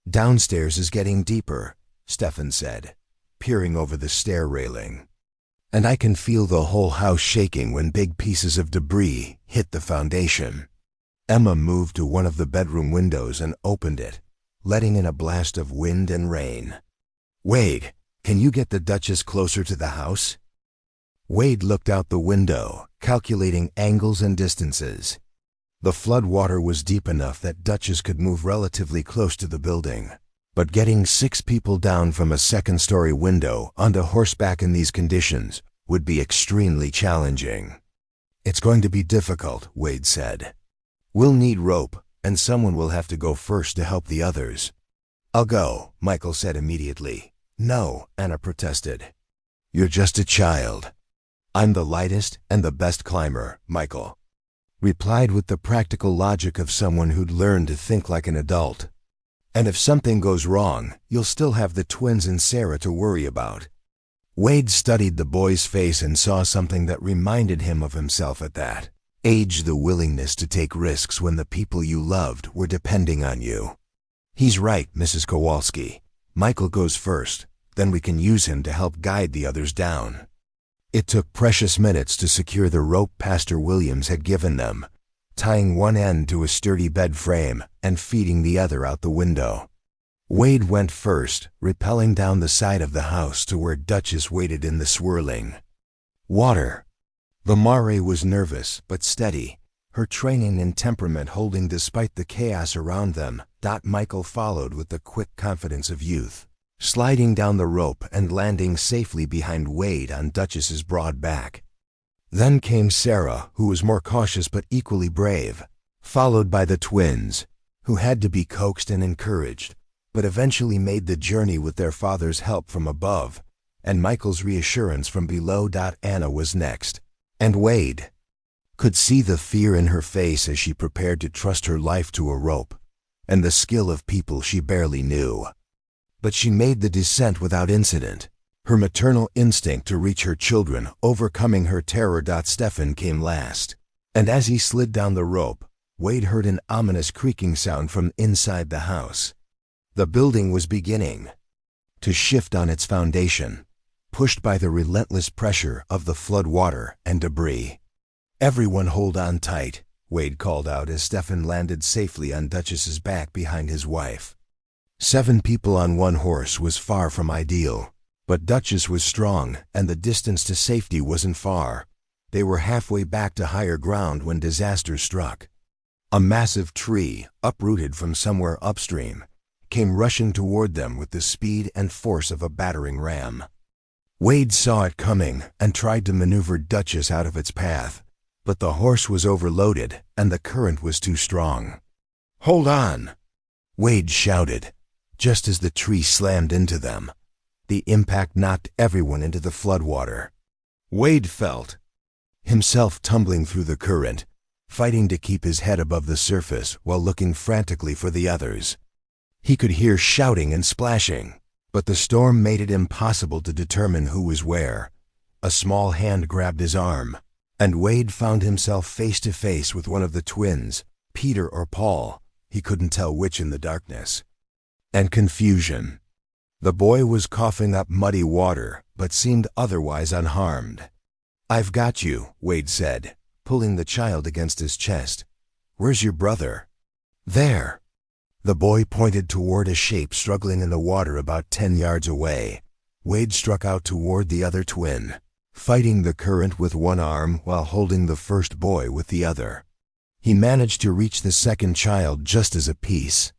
downstairs is getting deeper," Stefan said, peering over the stair railing. "And I can feel the whole house shaking when big pieces of debris hit the foundation." Emma moved to one of the bedroom windows and opened it, letting in a blast of wind and rain. "Wade, can you get the Duchess closer to the house?" Wade looked out the window, calculating angles and distances. The flood water was deep enough that Duchess could move relatively close to the building. But getting 6 people down from a second-story window onto horseback in these conditions would be extremely challenging. "It's going to be difficult," Wade said. "We'll need rope, and someone will have to go first to help the others." "I'll go," Michael said immediately. "No," Anna protested. "You're just a child." "I'm the lightest and the best climber," Michael replied with the practical logic of someone who'd learned to think like an adult. "And if something goes wrong, you'll still have the twins and Sarah to worry about." Wade studied the boy's face and saw something that reminded him of himself at that age: the willingness to take risks when the people you loved were depending on you. "He's right, Mrs. Kowalski. Michael goes first, then we can use him to help guide the others down." It took precious minutes to secure the rope Pastor Williams had given them, tying one end to a sturdy bed frame and feeding the other out the window. Wade went first, rappelling down the side of the house to where Duchess waited in the swirling water. The Mare was nervous but steady, her training and temperament holding despite the chaos around them. Michael followed with the quick confidence of youth, sliding down the rope and landing safely behind Wade on Duchess's broad back. Then came Sarah, who was more cautious but equally brave, followed by the twins, who had to be coaxed and encouraged, but eventually made the journey with their father's help from above, and Michael's reassurance from below. Anna was next, and Wade could see the fear in her face as she prepared to trust her life to a rope, and the skill of people she barely knew. But she made the descent without incident, her maternal instinct to reach her children overcoming her terror. Stefan came last, and as he slid down the rope, Wade heard an ominous creaking sound from inside the house. The building was beginning to shift on its foundation, pushed by the relentless pressure of the flood water and debris. "Everyone hold on tight," Wade called out as Stefan landed safely on Duchess's back behind his wife. 7 people on one horse was far from ideal, but Duchess was strong and the distance to safety wasn't far. They were halfway back to higher ground when disaster struck. A massive tree, uprooted from somewhere upstream, came rushing toward them with the speed and force of a battering ram. Wade saw it coming and tried to maneuver Duchess out of its path, but the horse was overloaded and the current was too strong. "Hold on!" Wade shouted, just as the tree slammed into them. The impact knocked everyone into the floodwater. Wade felt himself tumbling through the current, fighting to keep his head above the surface while looking frantically for the others. He could hear shouting and splashing, but the storm made it impossible to determine who was where. A small hand grabbed his arm, and Wade found himself face to face with one of the twins, Peter or Paul, he couldn't tell which in the darkness, and confusion. The boy was coughing up muddy water, but seemed otherwise unharmed. "I've got you," Wade said, pulling the child against his chest. "Where's your brother?" "There." The boy pointed toward a shape struggling in the water about 10 yards away. Wade struck out toward the other twin, fighting the current with one arm while holding the first boy with the other. He managed to reach the second child just as a piece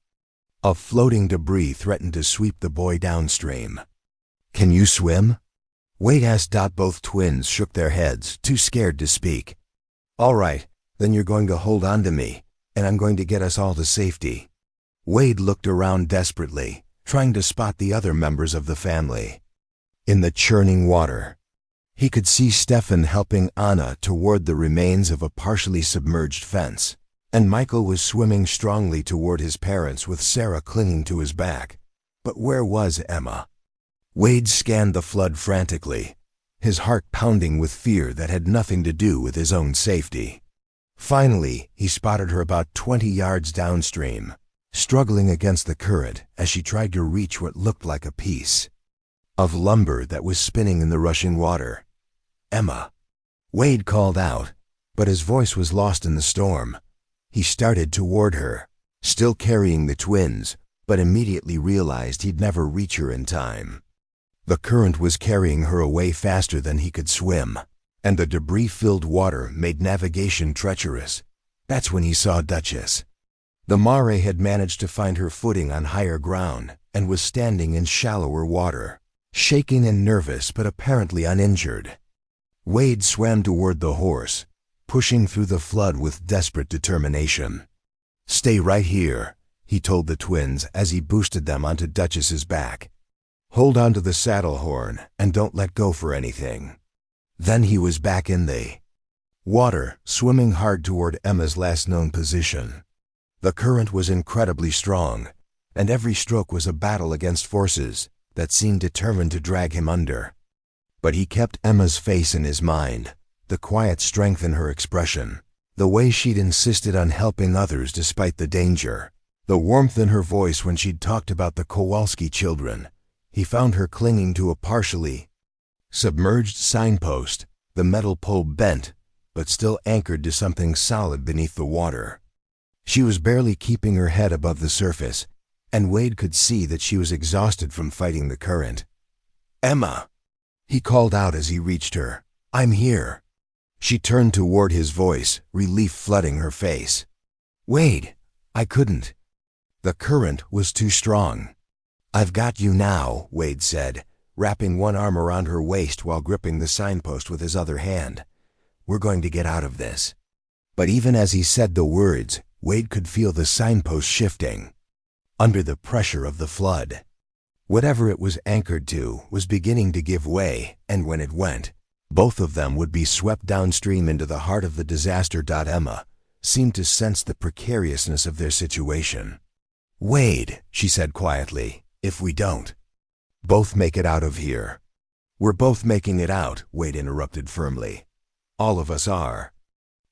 of floating debris threatened to sweep the boy downstream. "Can you swim?" Wade asked. Both twins shook their heads, too scared to speak. "All right, then you're going to hold on to me, and I'm going to get us all to safety." Wade looked around desperately, trying to spot the other members of the family. In the churning water, he could see Stefan helping Anna toward the remains of a partially submerged fence, and Michael was swimming strongly toward his parents with Sarah clinging to his back. But where was Emma? Wade scanned the flood frantically, his heart pounding with fear that had nothing to do with his own safety. Finally, he spotted her about 20 yards downstream, struggling against the current as she tried to reach what looked like a piece of lumber that was spinning in the rushing water. "Emma!" Wade called out, but his voice was lost in the storm. He started toward her, still carrying the twins, but immediately realized he'd never reach her in time. The current was carrying her away faster than he could swim, and the debris-filled water made navigation treacherous. That's when he saw Duchess. The mare had managed to find her footing on higher ground and was standing in shallower water, shaking and nervous but apparently uninjured. Wade swam toward the horse, pushing through the flood with desperate determination. "Stay right here," he told the twins as he boosted them onto Duchess's back. "Hold on to the saddle horn and don't let go for anything." Then he was back in the water, swimming hard toward Emma's last known position. The current was incredibly strong, and every stroke was a battle against forces that seemed determined to drag him under. But he kept Emma's face in his mind, the quiet strength in her expression, the way she'd insisted on helping others despite the danger, the warmth in her voice when she'd talked about the Kowalski children. He found her clinging to a partially submerged signpost, the metal pole bent, but still anchored to something solid beneath the water. She was barely keeping her head above the surface, and Wade could see that she was exhausted from fighting the current. "Emma!" he called out as he reached her. "I'm here." She turned toward his voice, relief flooding her face. "Wade, I couldn't. The current was too strong." "I've got you now," Wade said, wrapping one arm around her waist while gripping the signpost with his other hand. "We're going to get out of this." But even as he said the words, Wade could feel the signpost shifting under the pressure of the flood. Whatever it was anchored to was beginning to give way, and when it went, both of them would be swept downstream into the heart of the disaster. Emma seemed to sense the precariousness of their situation. "Wade," she said quietly, "if we don't both make it out of here." "We're both making it out," Wade interrupted firmly. "All of us are."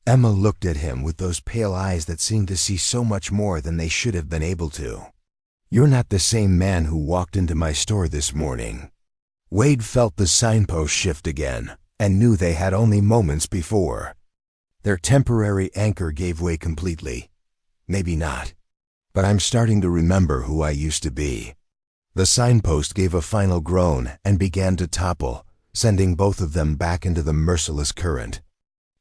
Emma looked at him with those pale eyes that seemed to see so much more than they should have been able to. "You're not the same man who walked into my store this morning." Wade felt the signpost shift again and knew they had only moments before. Their temporary anchor gave way completely. "Maybe not, but I'm starting to remember who I used to be." The signpost gave a final groan and began to topple, sending both of them back into the merciless current.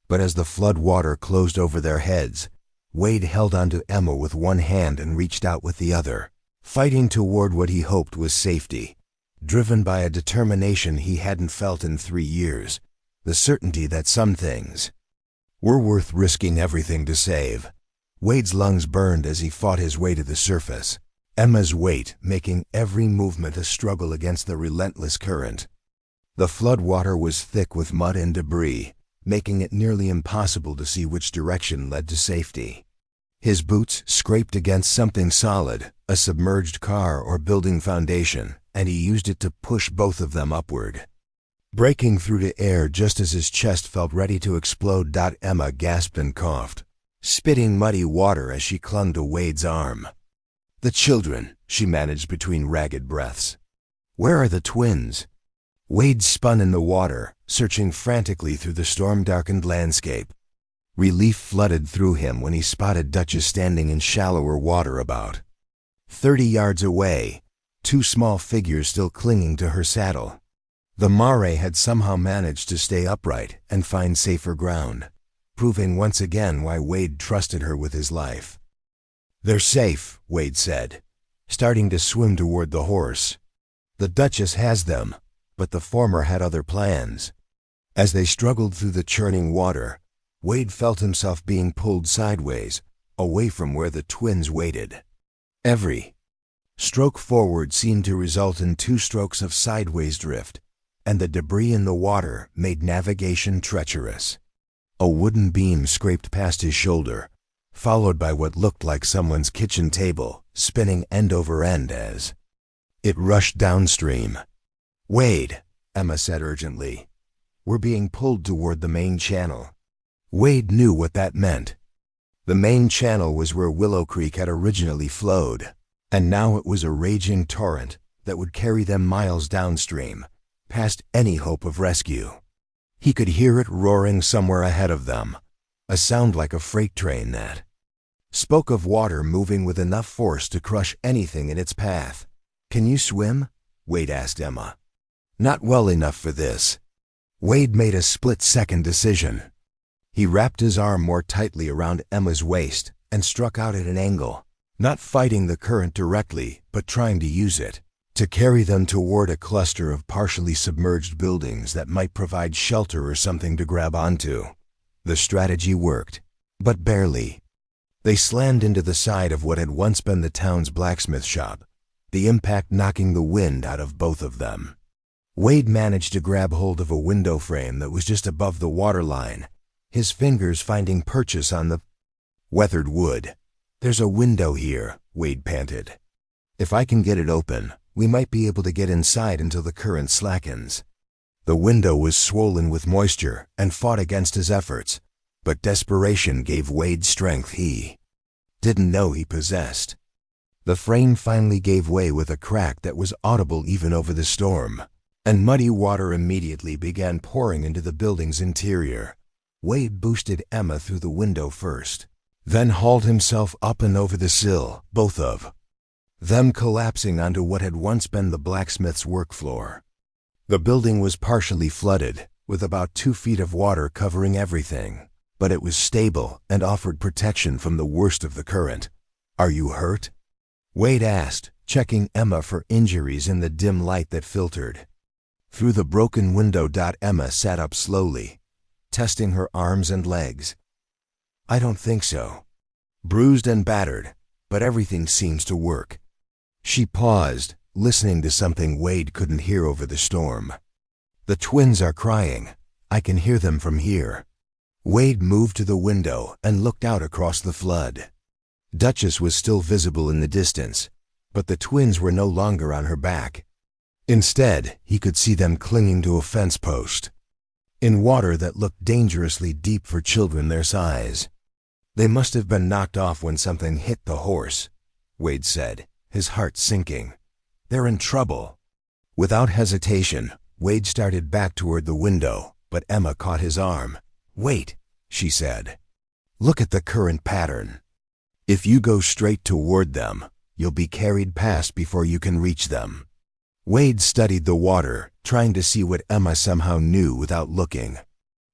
But as the flood water closed over their heads, Wade held onto Emma with one hand and reached out with the other, fighting toward what he hoped was safety, driven by a determination he hadn't felt in 3 years, the certainty that some things were worth risking everything to save. Wade's lungs burned as he fought his way to the surface, Emma's weight making every movement a struggle against the relentless current. The flood water was thick with mud and debris, making it nearly impossible to see which direction led to safety. His boots scraped against something solid, a submerged car or building foundation, and he used it to push both of them upward, breaking through to air just as his chest felt ready to explode. Emma gasped and coughed, spitting muddy water as she clung to Wade's arm. "The children," she managed between ragged breaths. "Where are the twins?" Wade spun in the water, searching frantically through the storm-darkened landscape. Relief flooded through him when he spotted Duchess standing in shallower water about 30 yards away, 2 small figures still clinging to her saddle. The mare had somehow managed to stay upright and find safer ground, proving once again why Wade trusted her with his life. "They're safe," Wade said, starting to swim toward the horse. "The Duchess has them, but the former had other plans." As they struggled through the churning water, Wade felt himself being pulled sideways, away from where the twins waited. Every stroke forward seemed to result in 2 strokes of sideways drift, and the debris in the water made navigation treacherous. A wooden beam scraped past his shoulder, followed by what looked like someone's kitchen table, spinning end over end as it rushed downstream. "Wade," Emma said urgently, "we're being pulled toward the main channel." Wade knew what that meant. The main channel was where Willow Creek had originally flowed, and now it was a raging torrent that would carry them miles downstream, past any hope of rescue. He could hear it roaring somewhere ahead of them, a sound like a freight train that spoke of water moving with enough force to crush anything in its path. "Can you swim?" Wade asked Emma. "Not well enough for this." Wade made a split-second decision. He wrapped his arm more tightly around Emma's waist and struck out at an angle, not fighting the current directly, but trying to use it to carry them toward a cluster of partially submerged buildings that might provide shelter or something to grab onto. The strategy worked, but barely. They slammed into the side of what had once been the town's blacksmith shop, the impact knocking the wind out of both of them. Wade managed to grab hold of a window frame that was just above the waterline, his fingers finding purchase on the weathered wood. "There's a window here," Wade panted. "If I can get it open, we might be able to get inside until the current slackens." The window was swollen with moisture and fought against his efforts, but desperation gave Wade strength he didn't know he possessed. The frame finally gave way with a crack that was audible even over the storm, and muddy water immediately began pouring into the building's interior. Wade boosted Emma through the window first, then hauled himself up and over the sill, both of them collapsing onto what had once been the blacksmith's work floor. The building was partially flooded, with about 2 feet of water covering everything, but it was stable and offered protection from the worst of the current. "Are you hurt?" Wade asked, checking Emma for injuries in the dim light that filtered through the broken window. Emma sat up slowly, testing her arms and legs. "I don't think so. Bruised and battered, but everything seems to work." She paused, listening to something Wade couldn't hear over the storm. "The twins are crying. I can hear them from here." Wade moved to the window and looked out across the flood. Duchess was still visible in the distance, but the twins were no longer on her back. Instead, he could see them clinging to a fence post, in water that looked dangerously deep for children their size. "They must have been knocked off when something hit the horse," Wade said, his heart sinking. "They're in trouble." Without hesitation, Wade started back toward the window, but Emma caught his arm. "Wait," she said. "Look at the current pattern. If you go straight toward them, you'll be carried past before you can reach them." Wade studied the water, trying to see what Emma somehow knew without looking.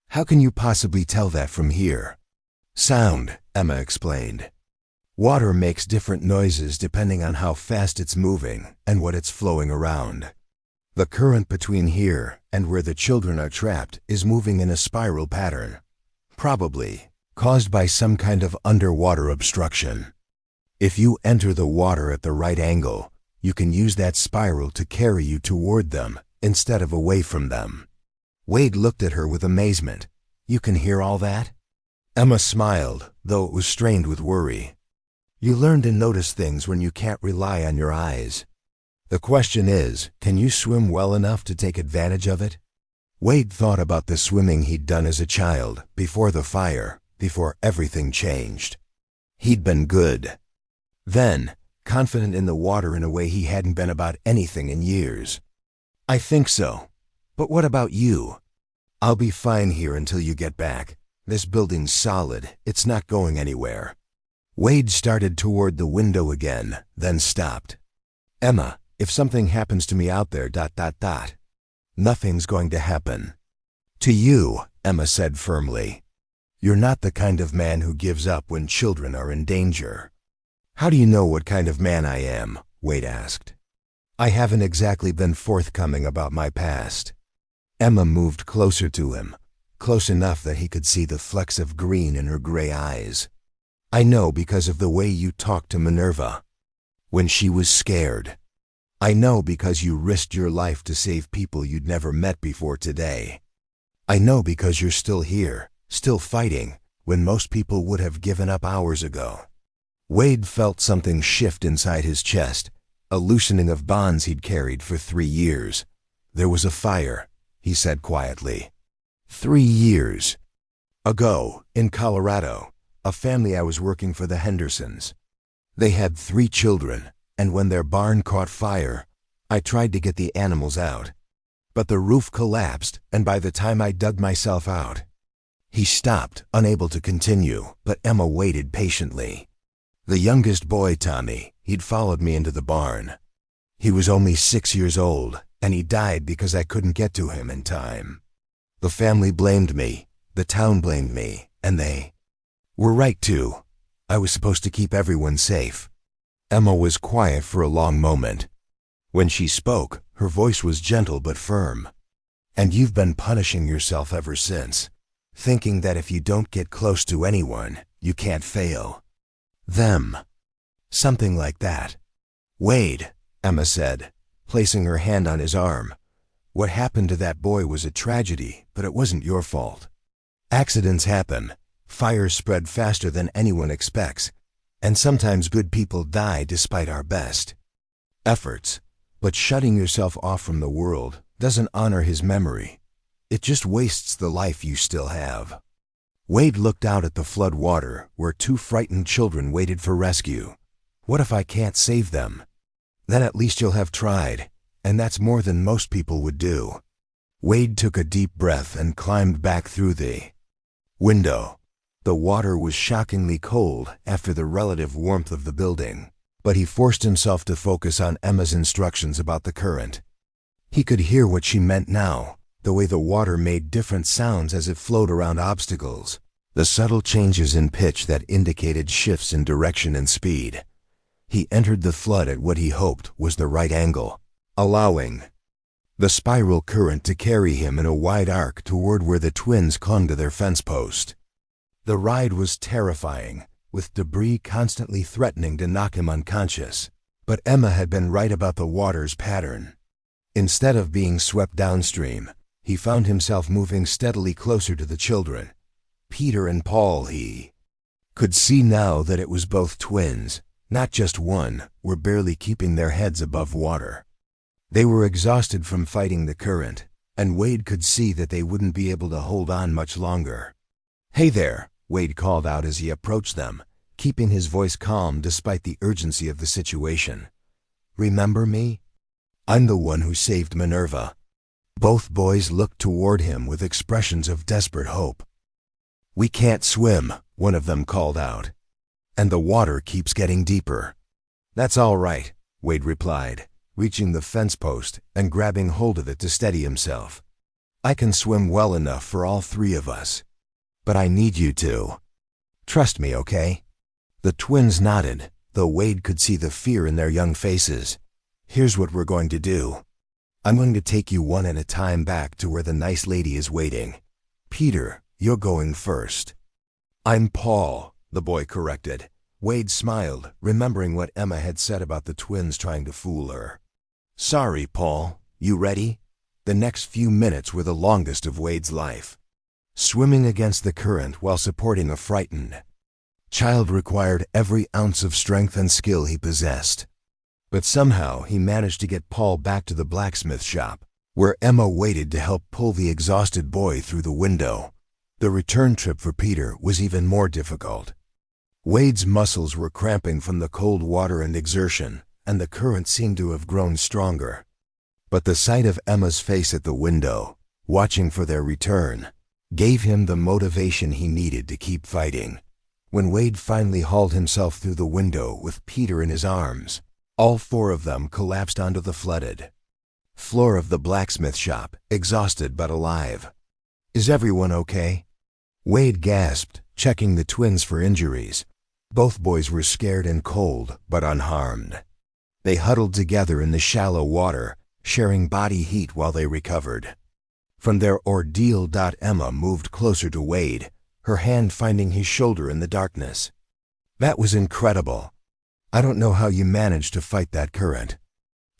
"How can you possibly tell that from here?" "Sound," Emma explained. "Water makes different noises depending on how fast it's moving and what it's flowing around. The current between here and where the children are trapped is moving in a spiral pattern, probably caused by some kind of underwater obstruction. If you enter the water at the right angle, you can use that spiral to carry you toward them instead of away from them." Wade looked at her with amazement. "You can hear all that?" Emma smiled, though it was strained with worry. "You learn to notice things when you can't rely on your eyes. The question is, can you swim well enough to take advantage of it?" Wade thought about the swimming he'd done as a child, before the fire, before everything changed. He'd been good then, confident in the water in a way he hadn't been about anything in years. "I think so. But what about you?" "I'll be fine here until you get back. This building's solid. It's not going anywhere." Wade started toward the window again, then stopped. "Emma, if something happens to me out there, ... nothing's going to happen." "To you," Emma said firmly. "You're not the kind of man who gives up when children are in danger." "How do you know what kind of man I am?" Wade asked. "I haven't exactly been forthcoming about my past." Emma moved closer to him, close enough that he could see the flecks of green in her gray eyes. "I know because of the way you talked to Minerva when she was scared. I know because you risked your life to save people you'd never met before today. I know because you're still here, still fighting, when most people would have given up hours ago." Wade felt something shift inside his chest, a loosening of bonds he'd carried for 3 years. "There was a fire," he said quietly. 3 years ago, in Colorado, a family I was working for, the Hendersons. They had 3 children, and when their barn caught fire, I tried to get the animals out. But the roof collapsed, and by the time I dug myself out..." He stopped, unable to continue, but Emma waited patiently. "The youngest boy, Tommy, he'd followed me into the barn. He was only 6 years old, and he died because I couldn't get to him in time. The family blamed me, The town blamed me, and they were right too. I was supposed to keep everyone safe. Emma was quiet for a long moment. When she spoke, her voice was gentle but firm. And you've been punishing yourself ever since, thinking that if you don't get close to anyone, you can't fail. Them. Something like that. Wade, Emma said, placing her hand on his arm. What happened to that boy was a tragedy, but it wasn't your fault. Accidents happen. Fires spread faster than anyone expects, and sometimes good people die despite our best efforts. But shutting yourself off from the world doesn't honor his memory. It just wastes the life you still have. Wade looked out at the flood water where two frightened children waited for rescue. What if I can't save them? Then at least you'll have tried, and that's more than most people would do. Wade took a deep breath and climbed back through the window. The water was shockingly cold after the relative warmth of the building, but he forced himself to focus on Emma's instructions about the current. He could hear what she meant now, the way the water made different sounds as it flowed around obstacles, the subtle changes in pitch that indicated shifts in direction and speed. He entered the flood at what he hoped was the right angle, allowing the spiral current to carry him in a wide arc toward where the twins clung to their fence post. The ride was terrifying, with debris constantly threatening to knock him unconscious, but Emma had been right about the water's pattern. Instead of being swept downstream, he found himself moving steadily closer to the children. Peter and Paul, he could see now that it was both twins, not just one, were barely keeping their heads above water. They were exhausted from fighting the current, and Wade could see that they wouldn't be able to hold on much longer. "Hey there," Wade called out as he approached them, keeping his voice calm despite the urgency of the situation. "Remember me? I'm the one who saved Minerva." Both boys looked toward him with expressions of desperate hope. "We can't swim," one of them called out. "And the water keeps getting deeper." "That's all right," Wade replied, reaching the fence post and grabbing hold of it to steady himself. "I can swim well enough for all three of us. But I need you to trust me, okay?" The twins nodded, though Wade could see the fear in their young faces. "Here's what we're going to do. I'm going to take you one at a time back to where the nice lady is waiting. Peter, you're going first." "I'm Paul," the boy corrected. Wade smiled, remembering what Emma had said about the twins trying to fool her. "Sorry, Paul. You ready?" The next few minutes were the longest of Wade's life. Swimming against the current while supporting a frightened child required every ounce of strength and skill he possessed. But somehow he managed to get Paul back to the blacksmith shop, where Emma waited to help pull the exhausted boy through the window. The return trip for Peter was even more difficult. Wade's muscles were cramping from the cold water and exertion, and the current seemed to have grown stronger. But the sight of Emma's face at the window, watching for their return, gave him the motivation he needed to keep fighting. When Wade finally hauled himself through the window with Peter in his arms, all four of them collapsed onto the flooded floor of the blacksmith shop, exhausted but alive. "Is everyone okay?" Wade gasped, checking the twins for injuries. Both boys were scared and cold, but unharmed. They huddled together in the shallow water, sharing body heat while they recovered from their ordeal. Emma moved closer to Wade, her hand finding his shoulder in the darkness. "That was incredible. I don't know how you managed to fight that current."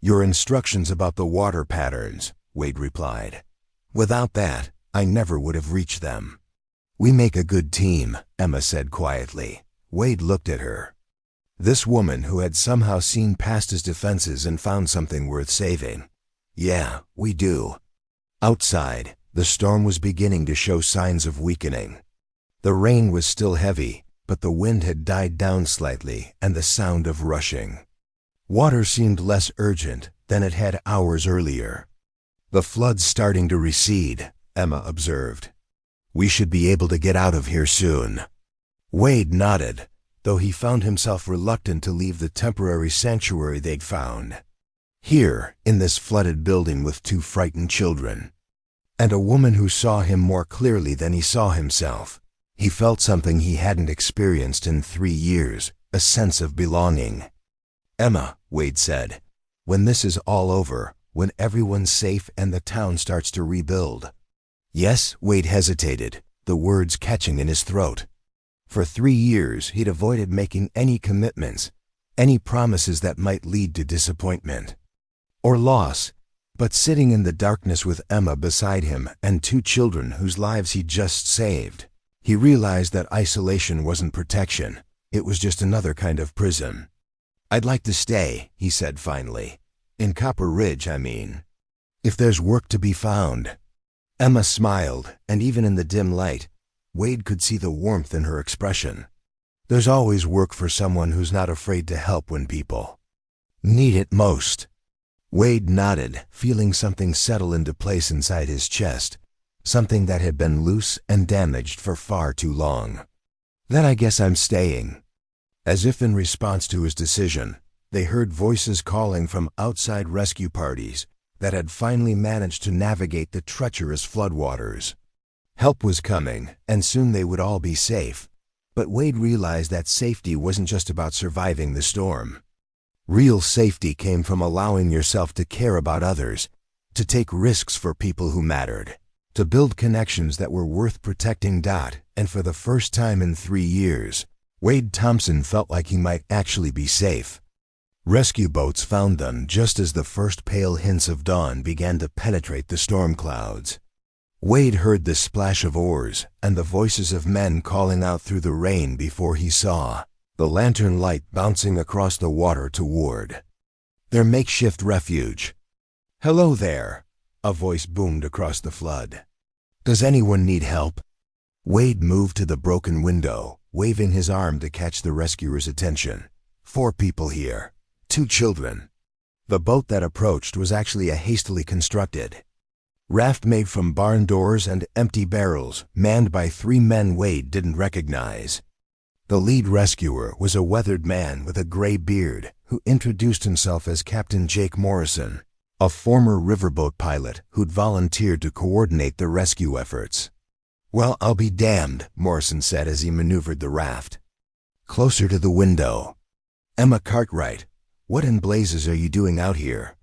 "Your instructions about the water patterns," Wade replied. "Without that, I never would have reached them." "We make a good team," Emma said quietly. Wade looked at her. This woman who had somehow seen past his defenses and found something worth saving. "Yeah, we do." Outside, the storm was beginning to show signs of weakening. The rain was still heavy, but the wind had died down slightly and the sound of rushing water seemed less urgent than it had hours earlier. "The flood's starting to recede," Emma observed. "We should be able to get out of here soon." Wade nodded, though he found himself reluctant to leave the temporary sanctuary they'd found. Here, in this flooded building with two frightened children. and a woman who saw him more clearly than he saw himself. He felt something he hadn't experienced in 3 years, a sense of belonging. "Emma," Wade said, "when this is all over, when everyone's safe and the town starts to rebuild." "Yes," Wade hesitated, the words catching in his throat. For 3 years, he'd avoided making any commitments, any promises that might lead to disappointment or loss. But sitting in the darkness with Emma beside him and 2 children whose lives he'd just saved, he realized that isolation wasn't protection. It was just another kind of prison. "I'd like to stay," he said finally. "In Copper Ridge, I mean. If there's work to be found." Emma smiled, and even in the dim light, Wade could see the warmth in her expression. "There's always work for someone who's not afraid to help when people need it most." Wade nodded, feeling something settle into place inside his chest, something that had been loose and damaged for far too long. "Then I guess I'm staying." As if in response to his decision, they heard voices calling from outside rescue parties that had finally managed to navigate the treacherous floodwaters. Help was coming, and soon they would all be safe. But Wade realized that safety wasn't just about surviving the storm. Real safety came from allowing yourself to care about others, to take risks for people who mattered, to build connections that were worth protecting. And for the first time in 3 years, Wade Thompson felt like he might actually be safe. Rescue boats found them just as the first pale hints of dawn began to penetrate the storm clouds. Wade heard the splash of oars and the voices of men calling out through the rain before he saw the lantern light bouncing across the water toward their makeshift refuge. "Hello there," a voice boomed across the flood. "Does anyone need help?" Wade moved to the broken window, waving his arm to catch the rescuer's attention. "4 people here, 2 children." The boat that approached was actually a hastily constructed raft made from barn doors and empty barrels, manned by 3 men Wade didn't recognize. The lead rescuer was a weathered man with a gray beard who introduced himself as Captain Jake Morrison, a former riverboat pilot who'd volunteered to coordinate the rescue efforts. "Well, I'll be damned," Morrison said as he maneuvered the raft closer to the window. "Emma Cartwright, what in blazes are you doing out here?"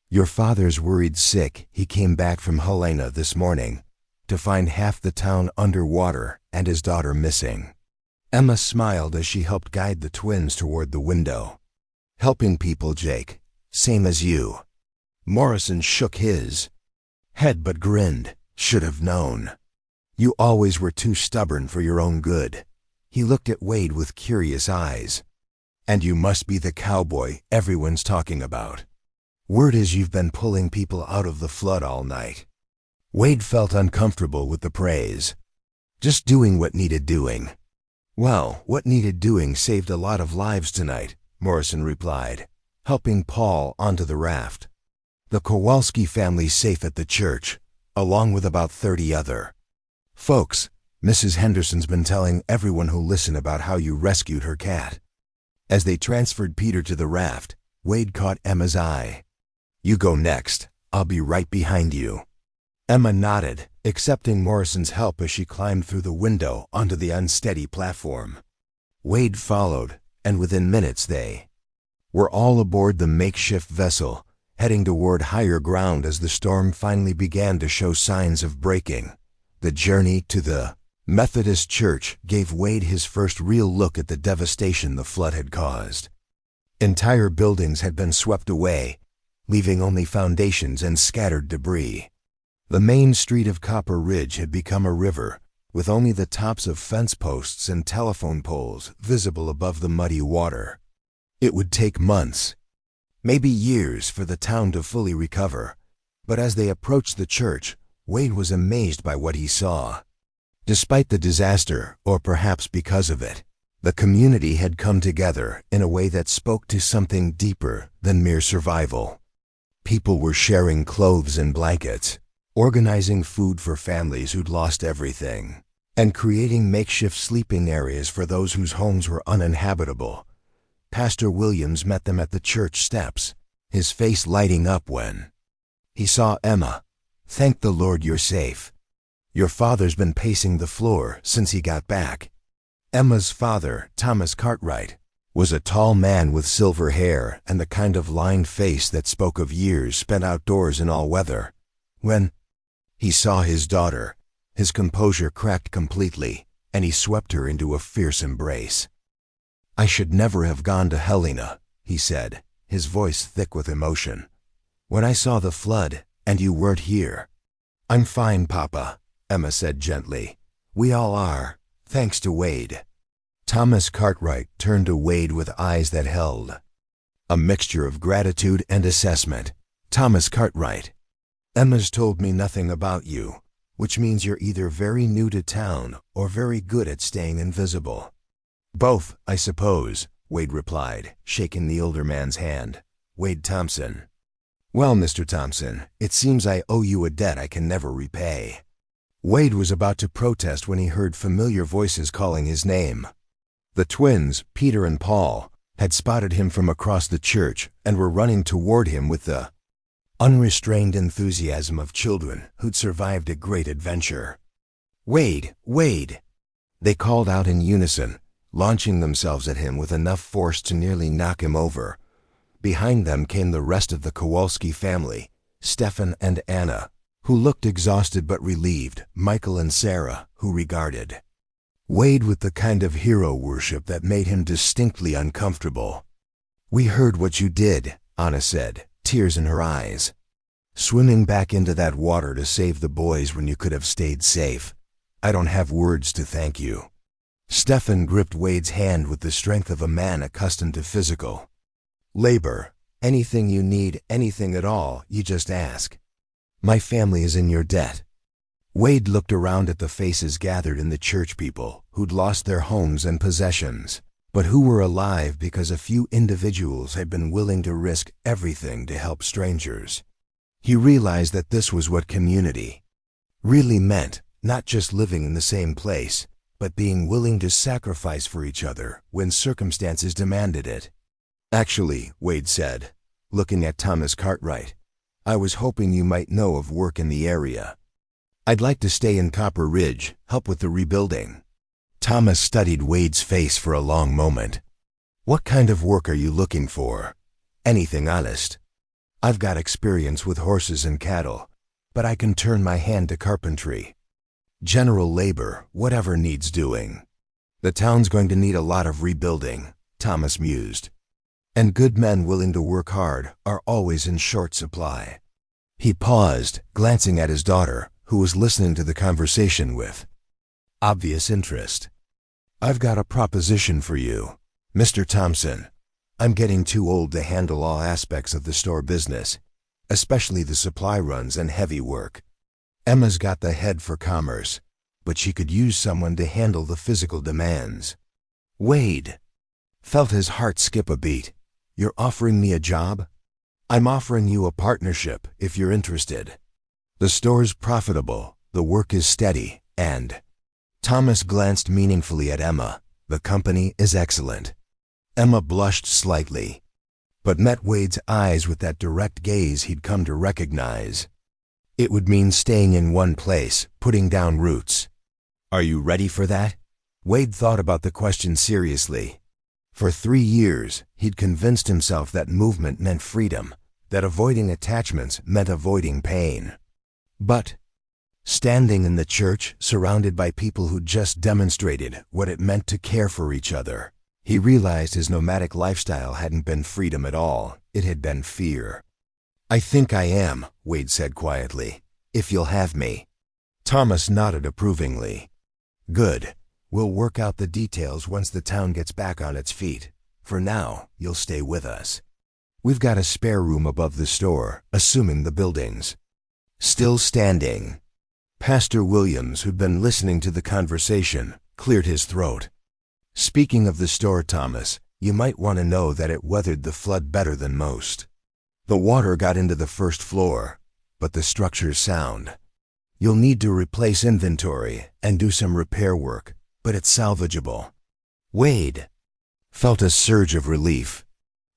"Your father's worried sick. He came back from Helena this morning to find half the town underwater and his daughter missing." Emma smiled as she helped guide the twins toward the window. "Helping people, Jake. Same as you." Morrison shook his head but grinned. "Should have known. You always were too stubborn for your own good." He looked at Wade with curious eyes. "And you must be the cowboy everyone's talking about. Word is you've been pulling people out of the flood all night." Wade felt uncomfortable with the praise. "Just doing what needed doing." "Well, what needed doing saved a lot of lives tonight," Morrison replied, helping Paul onto the raft. "The Kowalski family's safe at the church, along with about 30 other folks. Mrs. Henderson's been telling everyone who'll listen about how you rescued her cat." As they transferred Peter to the raft, Wade caught Emma's eye. "You go next. I'll be right behind you." Emma nodded, accepting Morrison's help as she climbed through the window onto the unsteady platform. Wade followed, and within minutes they were all aboard the makeshift vessel, heading toward higher ground as the storm finally began to show signs of breaking. The journey to the Methodist Church gave Wade his first real look at the devastation the flood had caused. Entire buildings had been swept away, leaving only foundations and scattered debris. The main street of Copper Ridge had become a river, with only the tops of fence posts and telephone poles visible above the muddy water. It would take months, maybe years, for the town to fully recover, but as they approached the church, Wade was amazed by what he saw. Despite the disaster, or perhaps because of it, the community had come together in a way that spoke to something deeper than mere survival. People were sharing clothes and blankets, organizing food for families who'd lost everything, and creating makeshift sleeping areas for those whose homes were uninhabitable. Pastor Williams met them at the church steps, his face lighting up when he saw Emma, Thank the Lord you're safe. Your father's been pacing the floor since he got back. Emma's father, Thomas Cartwright, was a tall man with silver hair and the kind of lined face that spoke of years spent outdoors in all weather. When he saw his daughter, his composure cracked completely, and he swept her into a fierce embrace. "I should never have gone to Helena," he said, his voice thick with emotion. "When I saw the flood, and you weren't here." "I'm fine, Papa," Emma said gently. "We all are, thanks to Wade." Thomas Cartwright turned to Wade with eyes that held a mixture of gratitude and assessment. "Thomas Cartwright, Emma's told me nothing about you, which means you're either very new to town or very good at staying invisible." "Both, I suppose," Wade replied, shaking the older man's hand. "Wade Thompson." "Well, Mr. Thompson, it seems I owe you a debt I can never repay." Wade was about to protest when he heard familiar voices calling his name. The twins, Peter and Paul, had spotted him from across the church and were running toward him with the unrestrained enthusiasm of children who'd survived a great adventure. "Wade! Wade!" They called out in unison, launching themselves at him with enough force to nearly knock him over. Behind them came the rest of the Kowalski family, Stefan and Anna, who looked exhausted but relieved, Michael and Sarah, who regarded Wade with the kind of hero worship that made him distinctly uncomfortable. "We heard what you did," Anna said, tears in her eyes. "Swimming back into that water to save the boys when you could have stayed safe. I don't have words to thank you." Stefan gripped Wade's hand with the strength of a man accustomed to physical labor. "Anything you need, anything at all, you just ask. My family is in your debt." Wade looked around at the faces gathered in the church people who'd lost their homes and possessions, but who were alive because a few individuals had been willing to risk everything to help strangers. He realized that this was what community really meant, not just living in the same place, but being willing to sacrifice for each other when circumstances demanded it. "Actually," Wade said, looking at Thomas Cartwright, "I was hoping you might know of work in the area. I'd like to stay in Copper Ridge, help with the rebuilding." Thomas studied Wade's face for a long moment. "What kind of work are you looking for?" "Anything honest. I've got experience with horses and cattle, but I can turn my hand to carpentry. General labor, whatever needs doing." "The town's going to need a lot of rebuilding," Thomas mused. "And good men willing to work hard are always in short supply." He paused, glancing at his daughter, who was listening to the conversation with obvious interest. "I've got a proposition for you, Mr. Thompson. I'm getting too old to handle all aspects of the store business, especially the supply runs and heavy work. Emma's got the head for commerce, but she could use someone to handle the physical demands." Wade felt his heart skip a beat. "You're offering me a job?" "I'm offering you a partnership if you're interested. The store's profitable, the work is steady, and—" Thomas glanced meaningfully at Emma. "The company is excellent." Emma blushed slightly, but met Wade's eyes with that direct gaze he'd come to recognize. It would mean staying in one place, putting down roots. "Are you ready for that?" Wade thought about the question seriously. For 3 years, he'd convinced himself that movement meant freedom, that avoiding attachments meant avoiding pain. But standing in the church, surrounded by people who just demonstrated what it meant to care for each other, he realized his nomadic lifestyle hadn't been freedom at all, it had been fear. "I think I am," Wade said quietly, "if you'll have me." Thomas nodded approvingly. "Good. We'll work out the details once the town gets back on its feet. For now, you'll stay with us. We've got a spare room above the store, assuming the building's still standing." Pastor Williams, who'd been listening to the conversation, cleared his throat. "Speaking of the store, Thomas, you might want to know that it weathered the flood better than most. The water got into the first floor, but the structure's sound. You'll need to replace inventory and do some repair work, but it's salvageable." Wade felt a surge of relief.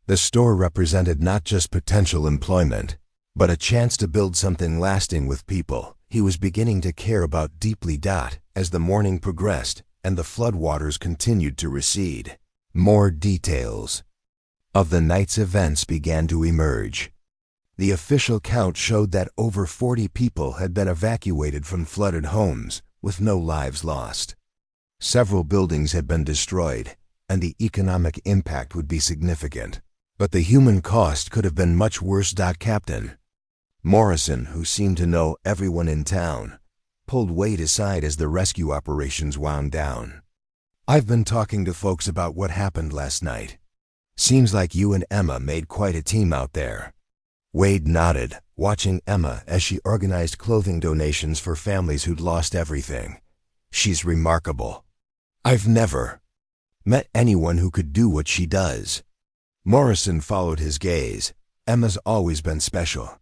The store represented not just potential employment, but a chance to build something lasting with people he was beginning to care about deeply. As the morning progressed and the floodwaters continued to recede, more details of the night's events began to emerge. The official count showed that over 40 people had been evacuated from flooded homes, with no lives lost. Several buildings had been destroyed, and the economic impact would be significant. But the human cost could have been much worse. Captain Morrison, who seemed to know everyone in town, pulled Wade aside as the rescue operations wound down. "I've been talking to folks about what happened last night. Seems like you and Emma made quite a team out there." Wade nodded, watching Emma as she organized clothing donations for families who'd lost everything. "She's remarkable. I've never met anyone who could do what she does." Morrison followed his gaze. "Emma's always been special.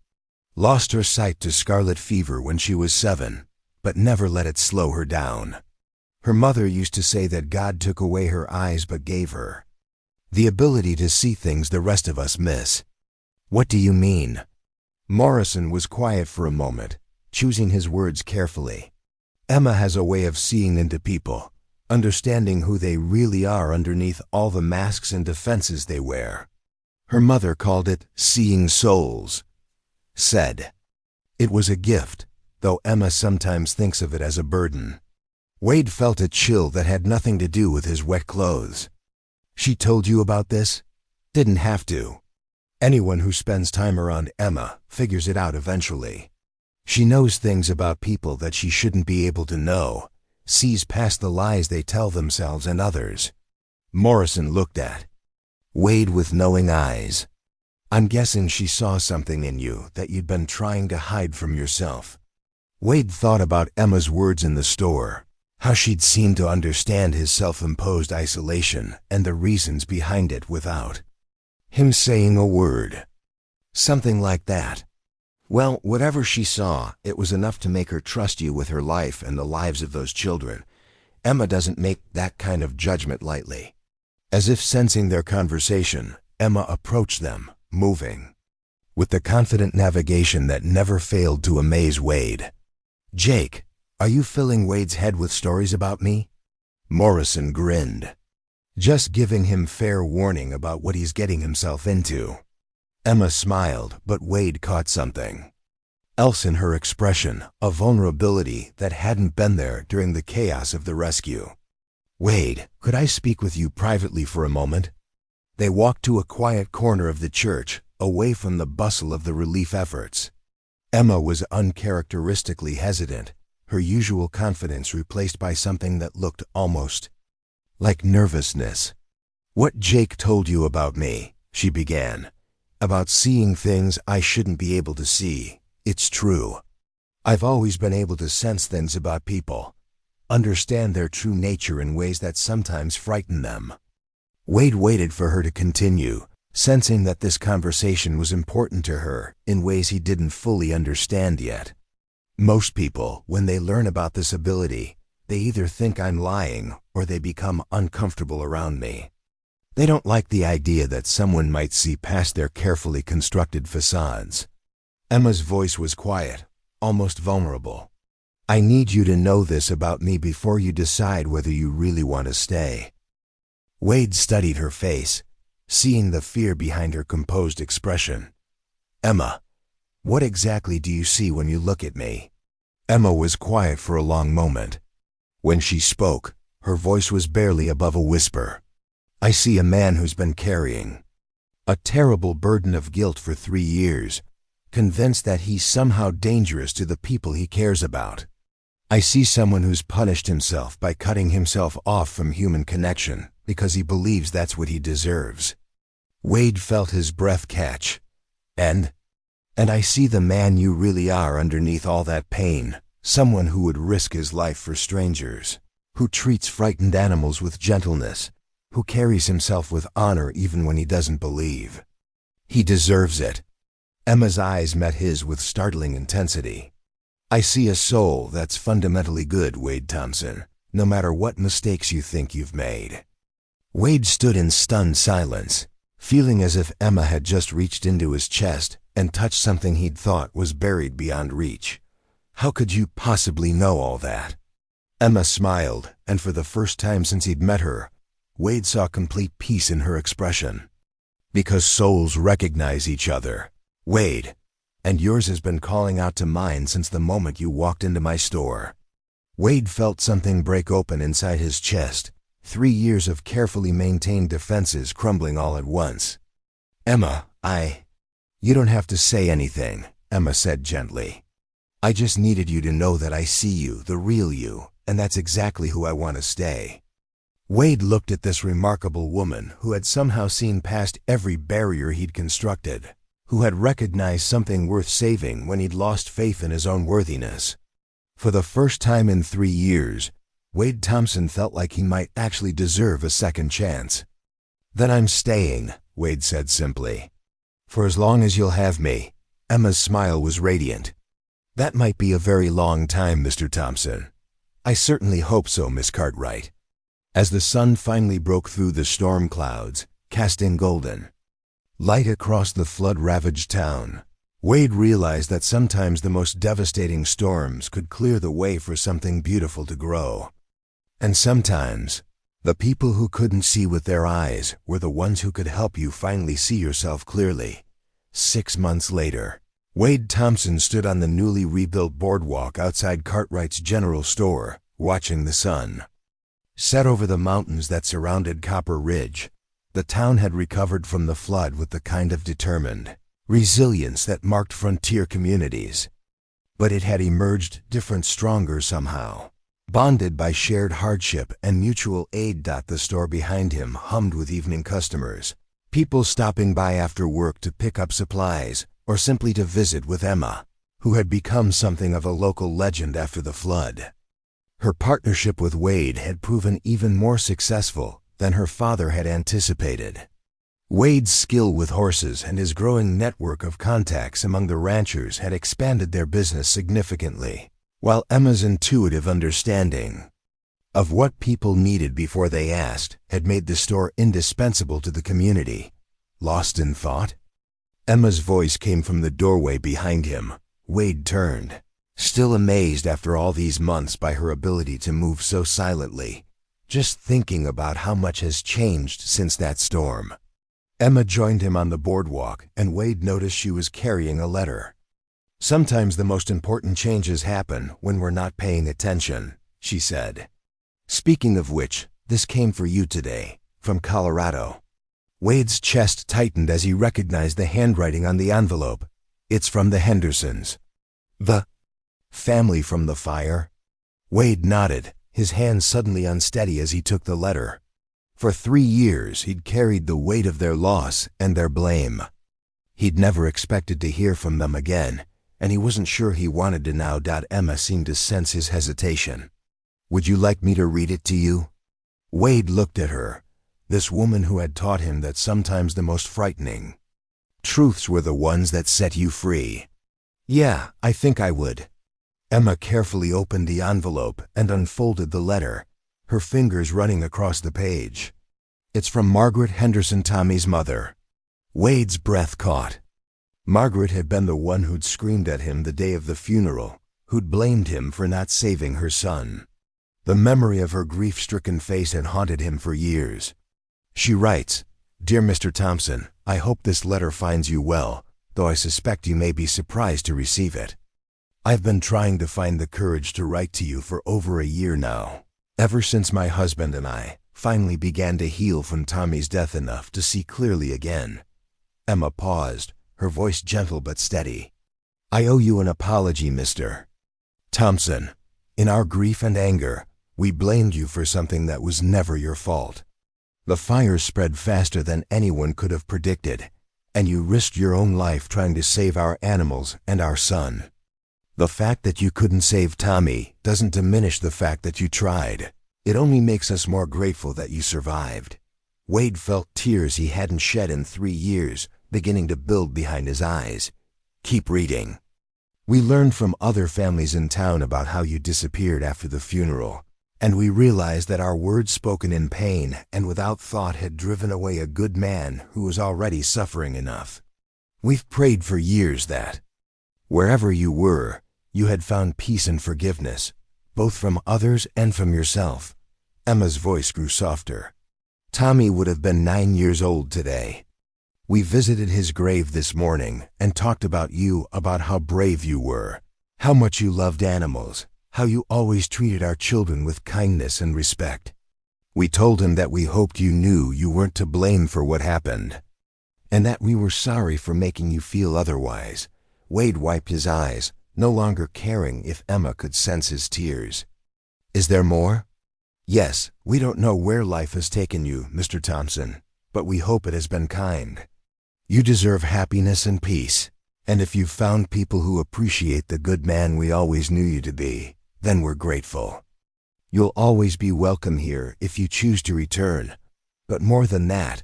Lost her sight to scarlet fever when she was 7, but never let it slow her down. Her mother used to say that God took away her eyes but gave her the ability to see things the rest of us miss." "What do you mean?" Morrison was quiet for a moment, choosing his words carefully. "Emma has a way of seeing into people, understanding who they really are underneath all the masks and defenses they wear. Her mother called it seeing souls. Said it was a gift, though Emma sometimes thinks of it as a burden." Wade felt a chill that had nothing to do with his wet clothes. "She told you about this?" "Didn't have to. Anyone who spends time around Emma figures it out eventually. She knows things about people that she shouldn't be able to know, sees past the lies they tell themselves and others." Morrison looked at Wade with knowing eyes. "I'm guessing she saw something in you that you'd been trying to hide from yourself." Wade thought about Emma's words in the store, how she'd seemed to understand his self-imposed isolation and the reasons behind it without him saying a word. "Something like that. Well, whatever she saw, it was enough to make her trust you with her life and the lives of those children. Emma doesn't make that kind of judgment lightly." As if sensing their conversation, Emma approached them, moving with the confident navigation that never failed to amaze Wade. "Jake, are you filling Wade's head with stories about me?" Morrison grinned. "Just giving him fair warning about what he's getting himself into." Emma smiled, but Wade caught something else in her expression, a vulnerability that hadn't been there during the chaos of the rescue. "Wade, could I speak with you privately for a moment?" They walked to a quiet corner of the church, away from the bustle of the relief efforts. Emma was uncharacteristically hesitant, her usual confidence replaced by something that looked almost like nervousness. "What Jake told you about me," she began, "about seeing things I shouldn't be able to see, it's true. I've always been able to sense things about people, understand their true nature in ways that sometimes frighten them." Wade waited for her to continue, sensing that this conversation was important to her in ways he didn't fully understand yet. "Most people, when they learn about this ability, they either think I'm lying or they become uncomfortable around me. They don't like the idea that someone might see past their carefully constructed facades." Emma's voice was quiet, almost vulnerable. "I need you to know this about me before you decide whether you really want to stay." Wade studied her face, seeing the fear behind her composed expression. "Emma, what exactly do you see when you look at me?" Emma was quiet for a long moment. When she spoke, her voice was barely above a whisper. "I see a man who's been carrying a terrible burden of guilt for 3 years, convinced that he's somehow dangerous to the people he cares about. I see someone who's punished himself by cutting himself off from human connection because he believes that's what he deserves." Wade felt his breath catch. And I see the man you really are underneath all that pain, someone who would risk his life for strangers, who treats frightened animals with gentleness, who carries himself with honor even when he doesn't believe he deserves it." Emma's eyes met his with startling intensity. "I see a soul that's fundamentally good, Wade Thompson, no matter what mistakes you think you've made." Wade stood in stunned silence, feeling as if Emma had just reached into his chest and touched something he'd thought was buried beyond reach. How could you possibly know all that? Emma smiled, and for the first time since he'd met her, Wade saw complete peace in her expression. Because souls recognize each other. Wade, and yours has been calling out to mine since the moment you walked into my store. Wade felt something break open inside his chest, 3 years of carefully maintained defenses crumbling all at once. Emma, You don't have to say anything, Emma said gently. I just needed you to know that I see you, the real you, and that's exactly who I want to stay. Wade looked at this remarkable woman who had somehow seen past every barrier he'd constructed, who had recognized something worth saving when he'd lost faith in his own worthiness. For the first time in 3 years, Wade Thompson felt like he might actually deserve a second chance. Then I'm staying, Wade said simply. For as long as you'll have me. Emma's smile was radiant. That might be a very long time, Mr. Thompson. I certainly hope so, Miss Cartwright. As the sun finally broke through the storm clouds, casting golden light across the flood-ravaged town, Wade realized that sometimes the most devastating storms could clear the way for something beautiful to grow. And sometimes, the people who couldn't see with their eyes were the ones who could help you finally see yourself clearly. 6 months later, Wade Thompson stood on the newly rebuilt boardwalk outside Cartwright's general store, watching the sun set over the mountains that surrounded Copper Ridge. The town had recovered from the flood with the kind of determined resilience that marked frontier communities. But it had emerged different, stronger somehow, bonded by shared hardship and mutual aid. The store behind him hummed with evening customers, people stopping by after work to pick up supplies or simply to visit with Emma, who had become something of a local legend after the flood. Her partnership with Wade had proven even more successful than her father had anticipated. Wade's skill with horses and his growing network of contacts among the ranchers had expanded their business significantly, while Emma's intuitive understanding of what people needed before they asked had made the store indispensable to the community. Lost in thought? Emma's voice came from the doorway behind him. Wade turned, still amazed after all these months by her ability to move so silently, just thinking about how much has changed since that storm. Emma joined him on the boardwalk, and Wade noticed she was carrying a letter. Sometimes the most important changes happen when we're not paying attention, she said. Speaking of which, this came for you today, from Colorado. Wade's chest tightened as he recognized the handwriting on the envelope. It's from the Hendersons. The family from the fire? Wade nodded, his hands suddenly unsteady as he took the letter. For 3 years he'd carried the weight of their loss and their blame. He'd never expected to hear from them again, and he wasn't sure he wanted to now. Emma seemed to sense his hesitation. Would you like me to read it to you? Wade looked at her, this woman who had taught him that sometimes the most frightening truths were the ones that set you free. Yeah, I think I would. Emma carefully opened the envelope and unfolded the letter, her fingers running across the page. It's from Margaret Henderson, Tommy's mother. Wade's breath caught. Margaret had been the one who'd screamed at him the day of the funeral, who'd blamed him for not saving her son. The memory of her grief-stricken face had haunted him for years. She writes, Dear Mr. Thompson, I hope this letter finds you well, though I suspect you may be surprised to receive it. I've been trying to find the courage to write to you for over a year now, ever since my husband and I finally began to heal from Tommy's death enough to see clearly again. Emma paused, her voice gentle but steady. I owe you an apology, Mr. Thompson. In our grief and anger, we blamed you for something that was never your fault. The fire spread faster than anyone could have predicted, and you risked your own life trying to save our animals and our son. The fact that you couldn't save Tommy doesn't diminish the fact that you tried. It only makes us more grateful that you survived. Wade felt tears he hadn't shed in 3 years beginning to build behind his eyes. Keep reading. We learned from other families in town about how you disappeared after the funeral, and we realized that our words spoken in pain and without thought had driven away a good man who was already suffering enough. We've prayed for years that, wherever you were, you had found peace and forgiveness, both from others and from yourself. Emma's voice grew softer. Tommy would have been 9 years old today. We visited his grave this morning and talked about you, about how brave you were, how much you loved animals, how you always treated our children with kindness and respect. We told him that we hoped you knew you weren't to blame for what happened, and that we were sorry for making you feel otherwise. Wade wiped his eyes, no longer caring if Emma could sense his tears. Is there more? Yes, we don't know where life has taken you, Mr. Thompson, but we hope it has been kind. You deserve happiness and peace, and if you've found people who appreciate the good man we always knew you to be, then we're grateful. You'll always be welcome here if you choose to return, but more than that,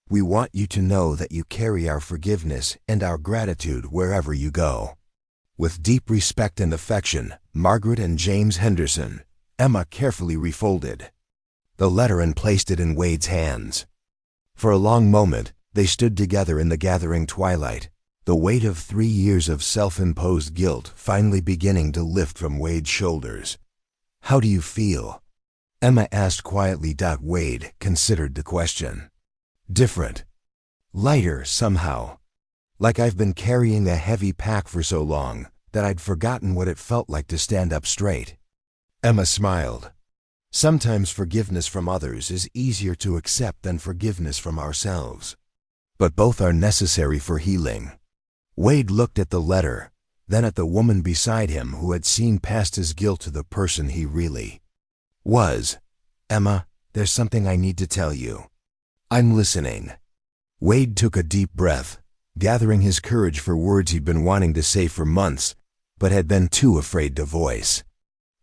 we want you to know that you carry our forgiveness and our gratitude wherever you go. With deep respect and affection, Margaret and James Henderson. Emma carefully refolded the letter and placed it in Wade's hands. For a long moment, they stood together in the gathering twilight, the weight of 3 years of self-imposed guilt finally beginning to lift from Wade's shoulders. How do you feel? Emma asked quietly. Wade considered the question. Different. Lighter, somehow. Like I've been carrying a heavy pack for so long that I'd forgotten what it felt like to stand up straight. Emma smiled. Sometimes forgiveness from others is easier to accept than forgiveness from ourselves. But both are necessary for healing. Wade looked at the letter, then at the woman beside him who had seen past his guilt to the person he really was. Emma, there's something I need to tell you. I'm listening. Wade took a deep breath, gathering his courage for words he'd been wanting to say for months, but had been too afraid to voice.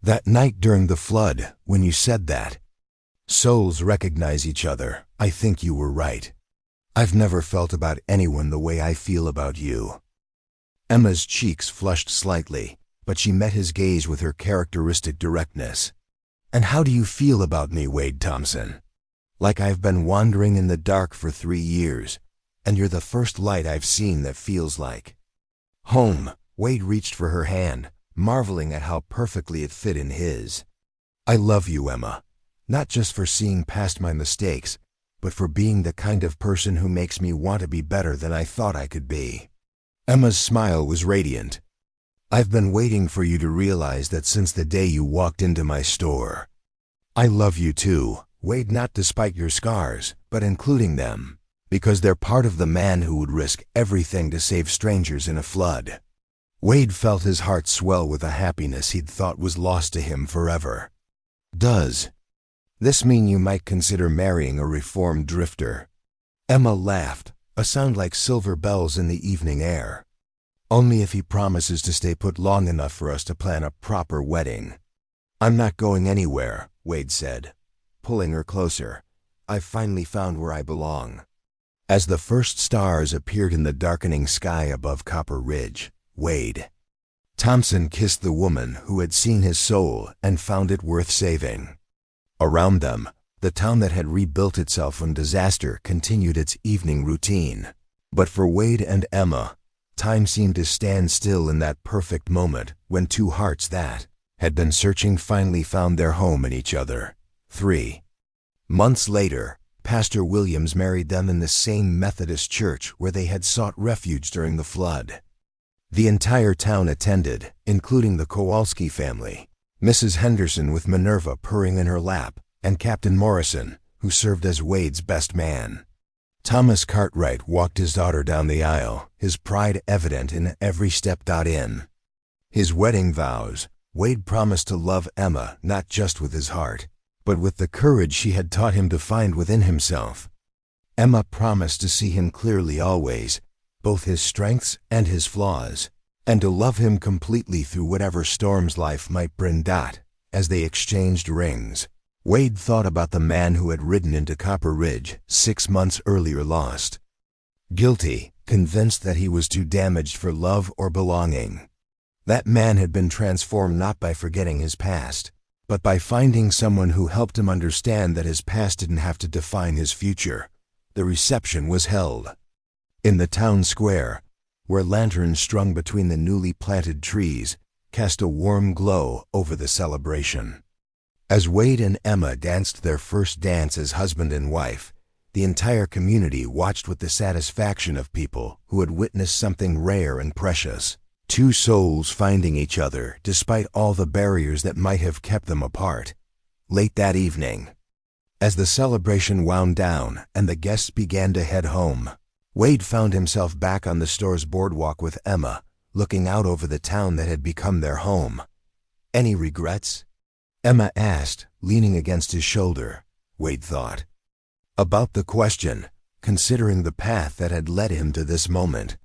That night during the flood, when you said that, souls recognize each other, I think you were right. I've never felt about anyone the way I feel about you. Emma's cheeks flushed slightly, but she met his gaze with her characteristic directness. And how do you feel about me, Wade Thompson? Like I've been wandering in the dark for 3 years, and you're the first light I've seen that feels like home. Wade reached for her hand, marveling at how perfectly it fit in his. I love you, Emma, not just for seeing past my mistakes, but for being the kind of person who makes me want to be better than I thought I could be. Emma's smile was radiant. I've been waiting for you to realize that since the day you walked into my store. I love you too, Wade, not despite your scars, but including them, because they're part of the man who would risk everything to save strangers in a flood. Wade felt his heart swell with a happiness he'd thought was lost to him forever. Does this mean you might consider marrying a reformed drifter? Emma laughed, a sound like silver bells in the evening air. Only if he promises to stay put long enough for us to plan a proper wedding. I'm not going anywhere, Wade said, pulling her closer. I've finally found where I belong. As the first stars appeared in the darkening sky above Copper Ridge, Wade Thompson kissed the woman who had seen his soul and found it worth saving. Around them, the town that had rebuilt itself from disaster continued its evening routine. But for Wade and Emma, time seemed to stand still in that perfect moment when two hearts that had been searching finally found their home in each other. 3 months later, Pastor Williams married them in the same Methodist church where they had sought refuge during the flood. The entire town attended, including the Kowalski family, Mrs. Henderson with Minerva purring in her lap, and Captain Morrison, who served as Wade's best man. Thomas Cartwright walked his daughter down the aisle, his pride evident in every step. In his wedding vows, Wade promised to love Emma not just with his heart, but with the courage she had taught him to find within himself. Emma promised to see him clearly always, both his strengths and his flaws, and to love him completely through whatever storms life might bring. As they exchanged rings, Wade thought about the man who had ridden into Copper Ridge 6 months earlier, lost, guilty, convinced that he was too damaged for love or belonging. That man had been transformed not by forgetting his past, but by finding someone who helped him understand that his past didn't have to define his future. The reception was held in the town square, where lanterns strung between the newly planted trees cast a warm glow over the celebration. As Wade and Emma danced their first dance as husband and wife, the entire community watched with the satisfaction of people who had witnessed something rare and precious. Two souls finding each other despite all the barriers that might have kept them apart. Late that evening, as the celebration wound down and the guests began to head home, Wade found himself back on the store's boardwalk with Emma, looking out over the town that had become their home. "Any regrets?" Emma asked, leaning against his shoulder. Wade thought about the question, considering the path that had led him to this moment.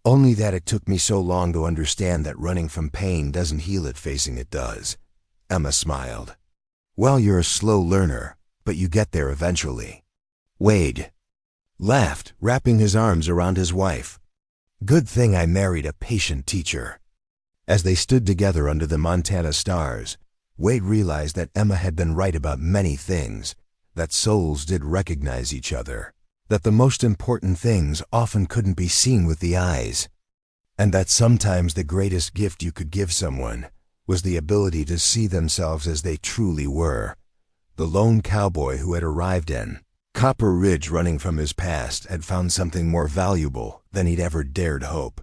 "Only that it took me so long to understand that running from pain doesn't heal it, facing it does." Emma smiled. "Well, you're a slow learner, but you get there eventually." Wade laughed, wrapping his arms around his wife. "Good thing I married a patient teacher." As they stood together under the Montana stars, Wade realized that Emma had been right about many things, that souls did recognize each other, that the most important things often couldn't be seen with the eyes, and that sometimes the greatest gift you could give someone was the ability to see themselves as they truly were. The lone cowboy who had arrived in Copper Ridge running from his past had found something more valuable than he'd ever dared hope.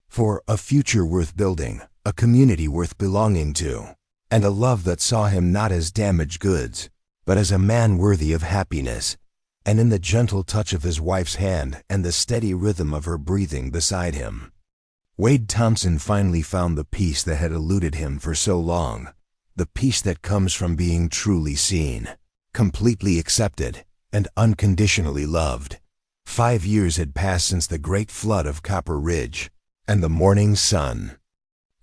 For a future worth building, a community worth belonging to, and a love that saw him not as damaged goods, but as a man worthy of happiness. And in the gentle touch of his wife's hand and the steady rhythm of her breathing beside him, Wade Thompson finally found the peace that had eluded him for so long, the peace that comes from being truly seen, completely accepted, and unconditionally loved. 5 years had passed since the great flood of Copper Ridge, and the morning sun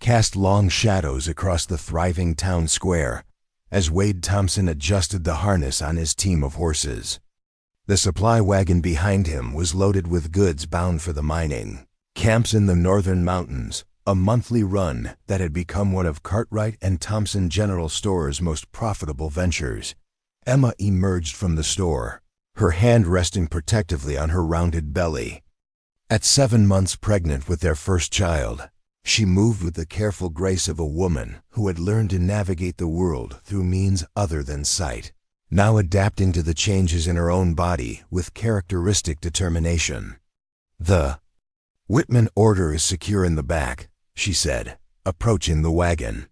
cast long shadows across the thriving town square as Wade Thompson adjusted the harness on his team of horses. The supply wagon behind him was loaded with goods bound for the mining camps in the northern mountains, a monthly run that had become one of Cartwright and Thompson General Store's most profitable ventures. Emma emerged from the store, her hand resting protectively on her rounded belly. At 7 months pregnant with their first child, she moved with the careful grace of a woman who had learned to navigate the world through means other than sight, now adapting to the changes in her own body with characteristic determination. "The Whitman order is secure in the back," she said, approaching the wagon.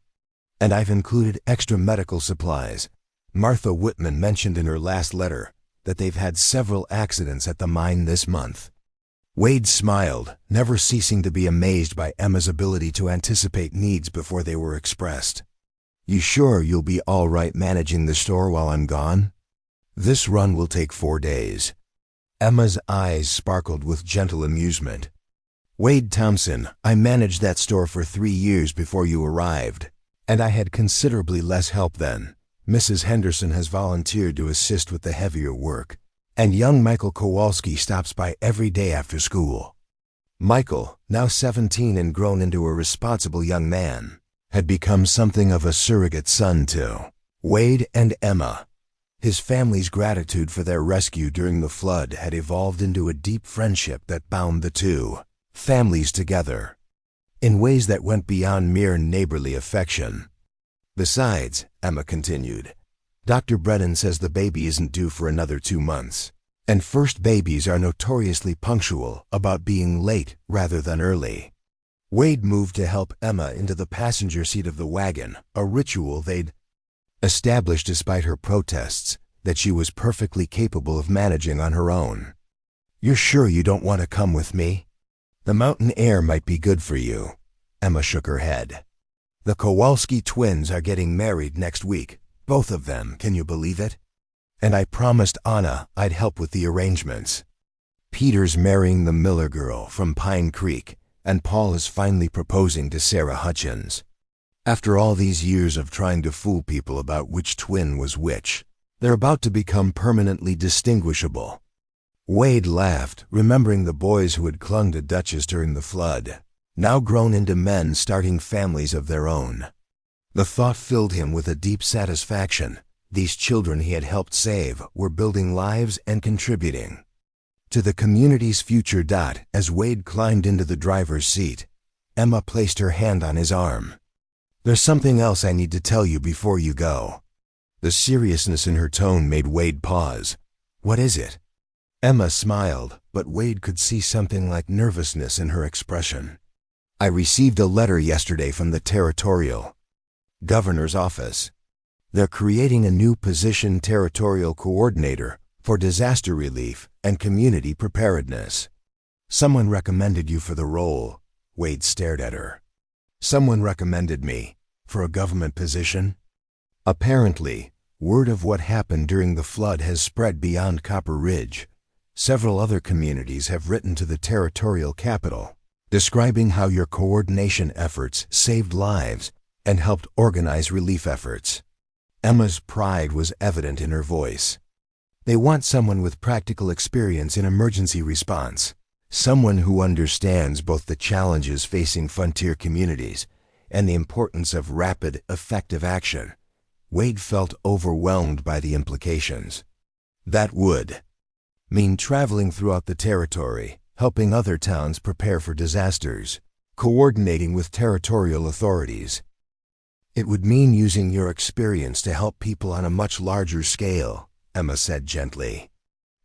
"And I've included extra medical supplies. Martha Whitman mentioned in her last letter that they've had several accidents at the mine this month." Wade smiled, never ceasing to be amazed by Emma's ability to anticipate needs before they were expressed. "You sure you'll be all right managing the store while I'm gone?" "This run will take 4 days." Emma's eyes sparkled with gentle amusement. "Wade Thompson, I managed that store for 3 years before you arrived, and I had considerably less help then. Mrs. Henderson has volunteered to assist with the heavier work, and young Michael Kowalski stops by every day after school." Michael, now 17 and grown into a responsible young man, had become something of a surrogate son to Wade and Emma. His family's gratitude for their rescue during the flood had evolved into a deep friendship that bound the two families together in ways that went beyond mere neighborly affection. "Besides," Emma continued, "Dr. Brennan says the baby isn't due for another 2 months, and first babies are notoriously punctual about being late rather than early." Wade moved to help Emma into the passenger seat of the wagon, a ritual they'd established despite her protests that she was perfectly capable of managing on her own. "You're sure you don't want to come with me? The mountain air might be good for you." Emma shook her head. "The Kowalski twins are getting married next week, both of them, can you believe it? And I promised Anna I'd help with the arrangements. Peter's marrying the Miller girl from Pine Creek, and Paul is finally proposing to Sarah Hutchins. After all these years of trying to fool people about which twin was which, they're about to become permanently distinguishable." Wade laughed, remembering the boys who had clung to Duchess during the flood, now grown into men starting families of their own. The thought filled him with a deep satisfaction. These children he had helped save were building lives and contributing. To the community's future. As Wade climbed into the driver's seat, Emma placed her hand on his arm. "There's something else I need to tell you before you go." The seriousness in her tone made Wade pause. "What is it?" Emma smiled, but Wade could see something like nervousness in her expression. "I received a letter yesterday from the territorial governor's office. They're creating a new position, territorial coordinator for disaster relief and community preparedness. Someone recommended you for the role." Wade stared at her. "Someone recommended me for a government position?" Apparently, word of what happened during the flood has spread beyond Copper Ridge. Several other communities have written to the territorial capital, describing how your coordination efforts saved lives and helped organize relief efforts. Emma's pride was evident in her voice. "They want someone with practical experience in emergency response, someone who understands both the challenges facing frontier communities and the importance of rapid, effective action." Wade felt overwhelmed by the implications. That would mean traveling throughout the territory, helping other towns prepare for disasters, coordinating with territorial authorities. It would mean using your experience to help people on a much larger scale, Emma said gently.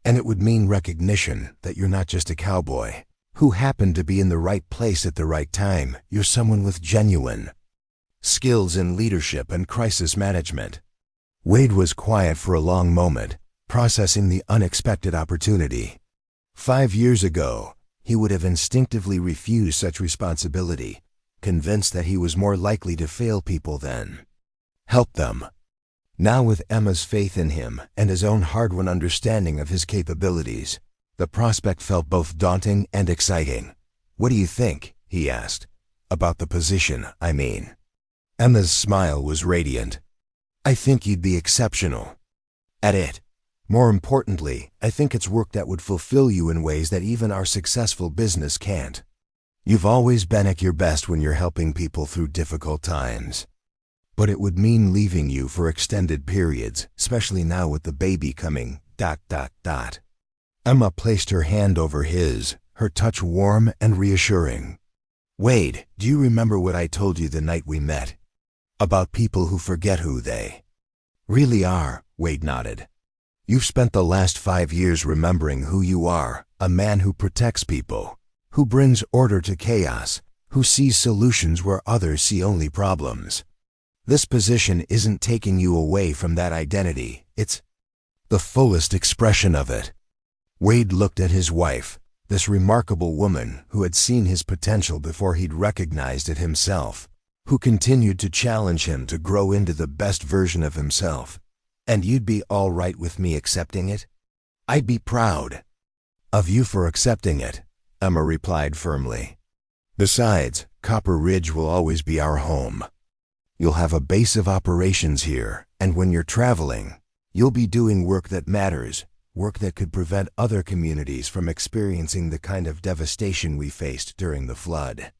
And it would mean recognition that you're not just a cowboy who happened to be in the right place at the right time. You're someone with genuine skills in leadership and crisis management. Wade was quiet for a long moment, processing the unexpected opportunity. 5 years ago, he would have instinctively refused such responsibility, convinced that he was more likely to fail people than help them. Now, with Emma's faith in him and his own hard-won understanding of his capabilities, the prospect felt both daunting and exciting. "What do you think?" he asked. "About the position, I mean." Emma's smile was radiant. "I think you'd be exceptional at it. More importantly, I think it's work that would fulfill you in ways that even our successful business can't. You've always been at your best when you're helping people through difficult times. But it would mean leaving you for extended periods, especially now with the baby coming, ... Emma placed her hand over his, her touch warm and reassuring. "Wade, do you remember what I told you the night we met? About people who forget who they really are?" Wade nodded. "You've spent the last 5 years remembering who you are, a man who protects people, who brings order to chaos, who sees solutions where others see only problems. This position isn't taking you away from that identity, it's the fullest expression of it." Wade looked at his wife, this remarkable woman who had seen his potential before he'd recognized it himself, who continued to challenge him to grow into the best version of himself. "And you'd be all right with me accepting it?" "I'd be proud of you for accepting it," Emma replied firmly. "Besides, Copper Ridge will always be our home. You'll have a base of operations here, and when you're traveling, you'll be doing work that matters, work that could prevent other communities from experiencing the kind of devastation we faced during the flood."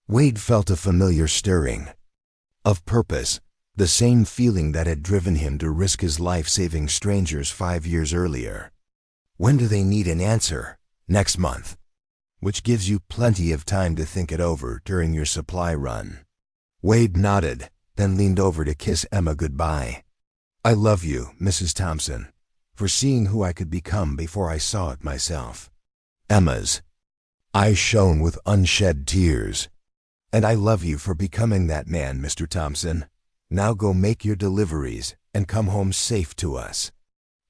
Wade felt a familiar stirring of purpose, the same feeling that had driven him to risk his life saving strangers 5 years earlier. "When do they need an answer?" "Next month, which gives you plenty of time to think it over during your supply run." Wade nodded, then leaned over to kiss Emma goodbye. "I love you, Mrs. Thompson, for seeing who I could become before I saw it myself." Emma's eyes shone with unshed tears. "And I love you for becoming that man, Mr. Thompson. Now go make your deliveries and come home safe to us."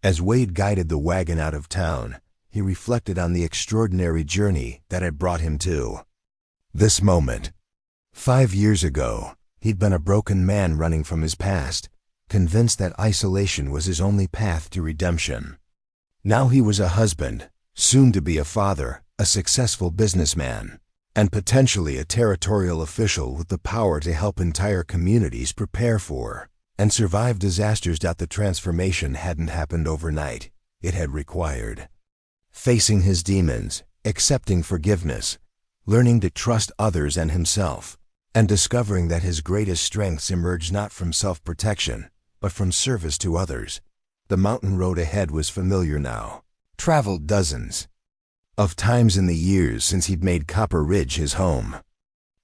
As Wade guided the wagon out of town, he reflected on the extraordinary journey that had brought him to this moment. 5 years ago, he'd been a broken man running from his past, convinced that isolation was his only path to redemption. Now he was a husband, soon to be a father, a successful businessman, and potentially a territorial official with the power to help entire communities prepare for and survive disasters. The transformation hadn't happened overnight. It had required facing his demons, accepting forgiveness, learning to trust others and himself, and discovering that his greatest strengths emerged not from self-protection, but from service to others. The mountain road ahead was familiar now, traveled dozens of times in the years since he'd made Copper Ridge his home.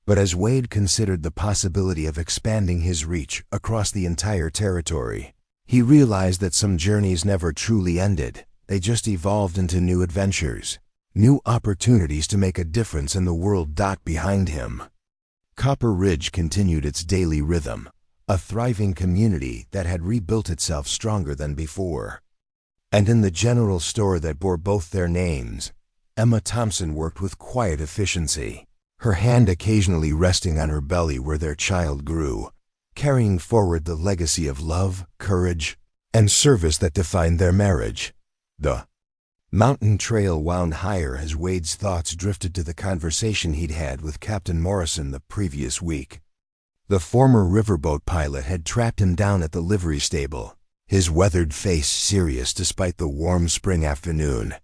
But as Wade considered the possibility of expanding his reach across the entire territory, he realized that some journeys never truly ended. They just evolved into new adventures, new opportunities to make a difference in the world behind him. Copper Ridge continued its daily rhythm, a thriving community that had rebuilt itself stronger than before. And in the general store that bore both their names, Emma Thompson worked with quiet efficiency, her hand occasionally resting on her belly where their child grew, carrying forward the legacy of love, courage, and service that defined their marriage. The mountain trail wound higher as Wade's thoughts drifted to the conversation he'd had with Captain Morrison the previous week. The former riverboat pilot had tracked him down at the livery stable, his weathered face serious despite the warm spring afternoon.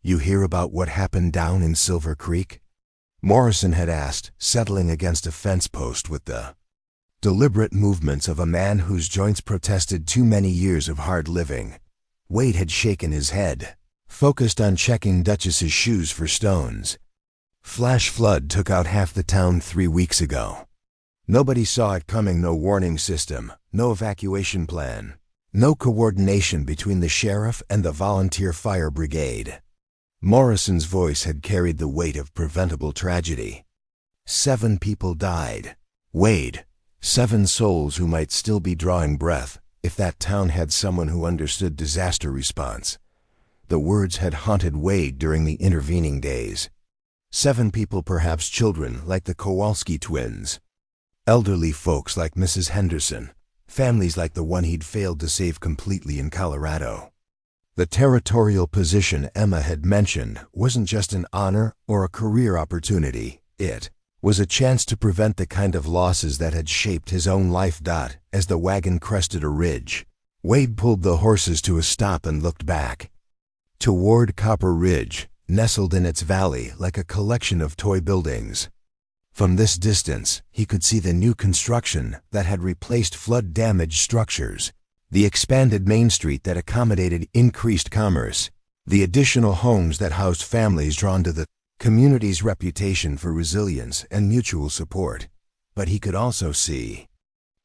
"You hear about what happened down in Silver Creek?" Morrison had asked, settling against a fence post with the deliberate movements of a man whose joints protested too many years of hard living. Wade had shaken his head, focused on checking Duchess's shoes for stones. Flash flood took out half the town 3 weeks ago. Nobody saw it coming. No warning system, no evacuation plan, no coordination between the sheriff and the volunteer fire brigade. Morrison's voice had carried the weight of preventable tragedy. 7 people died. Wade, 7 souls who might still be drawing breath if that town had someone who understood disaster response. The words had haunted Wade during the intervening days. 7 people, perhaps children like the Kowalski twins, elderly folks like Mrs. Henderson, families like the one he'd failed to save completely in Colorado. The territorial position Emma had mentioned wasn't just an honor or a career opportunity. It was a chance to prevent the kind of losses that had shaped his own life. As the wagon crested a ridge, Wade pulled the horses to a stop and looked back. Toward Copper Ridge, nestled in its valley like a collection of toy buildings. From this distance, he could see the new construction that had replaced flood-damaged structures, the expanded Main Street that accommodated increased commerce, the additional homes that housed families drawn to the community's reputation for resilience and mutual support. But he could also see,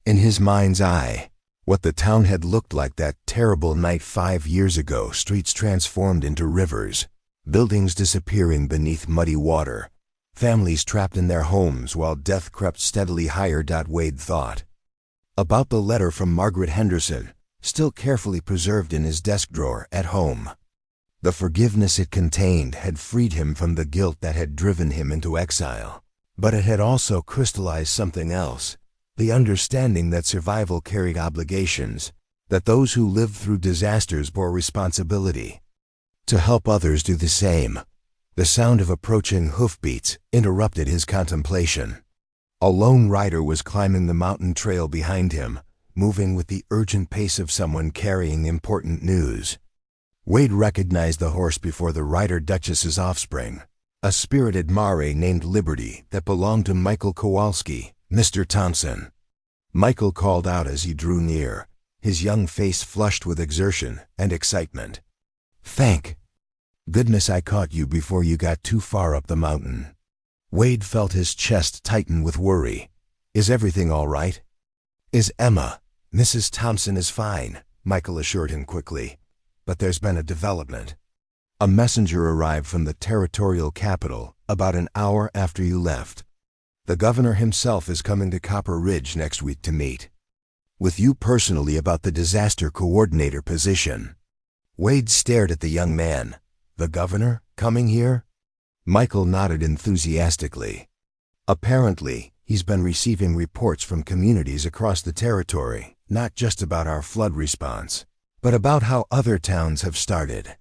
in his mind's eye, what the town had looked like that terrible night 5 years ago. Streets transformed into rivers, buildings disappearing beneath muddy water, families trapped in their homes while death crept steadily higher. Wade thought about the letter from Margaret Henderson, still carefully preserved in his desk drawer at home. The forgiveness it contained had freed him from the guilt that had driven him into exile. But it had also crystallized something else, the understanding that survival carried obligations, that those who lived through disasters bore responsibility to help others do the same. The sound of approaching hoofbeats interrupted his contemplation. A lone rider was climbing the mountain trail behind him, moving with the urgent pace of someone carrying important news. Wade recognized the horse before the rider, Duchess's offspring, a spirited mare named Liberty that belonged to Michael Kowalski, Mr. Thompson. Michael called out as he drew near, his young face flushed with exertion and excitement. "Thank goodness I caught you before you got too far up the mountain." Wade felt his chest tighten with worry. "Is everything all right?" "Is Emma?" "Mrs. Thompson is fine," Michael assured him quickly. "But there's been a development. A messenger arrived from the territorial capital about an hour after you left. The governor himself is coming to Copper Ridge next week to meet with you personally about the disaster coordinator position." Wade stared at the young man. "The governor coming here?" Michael nodded enthusiastically. "Apparently, he's been receiving reports from communities across the territory, not just about our flood response, but about how other towns have started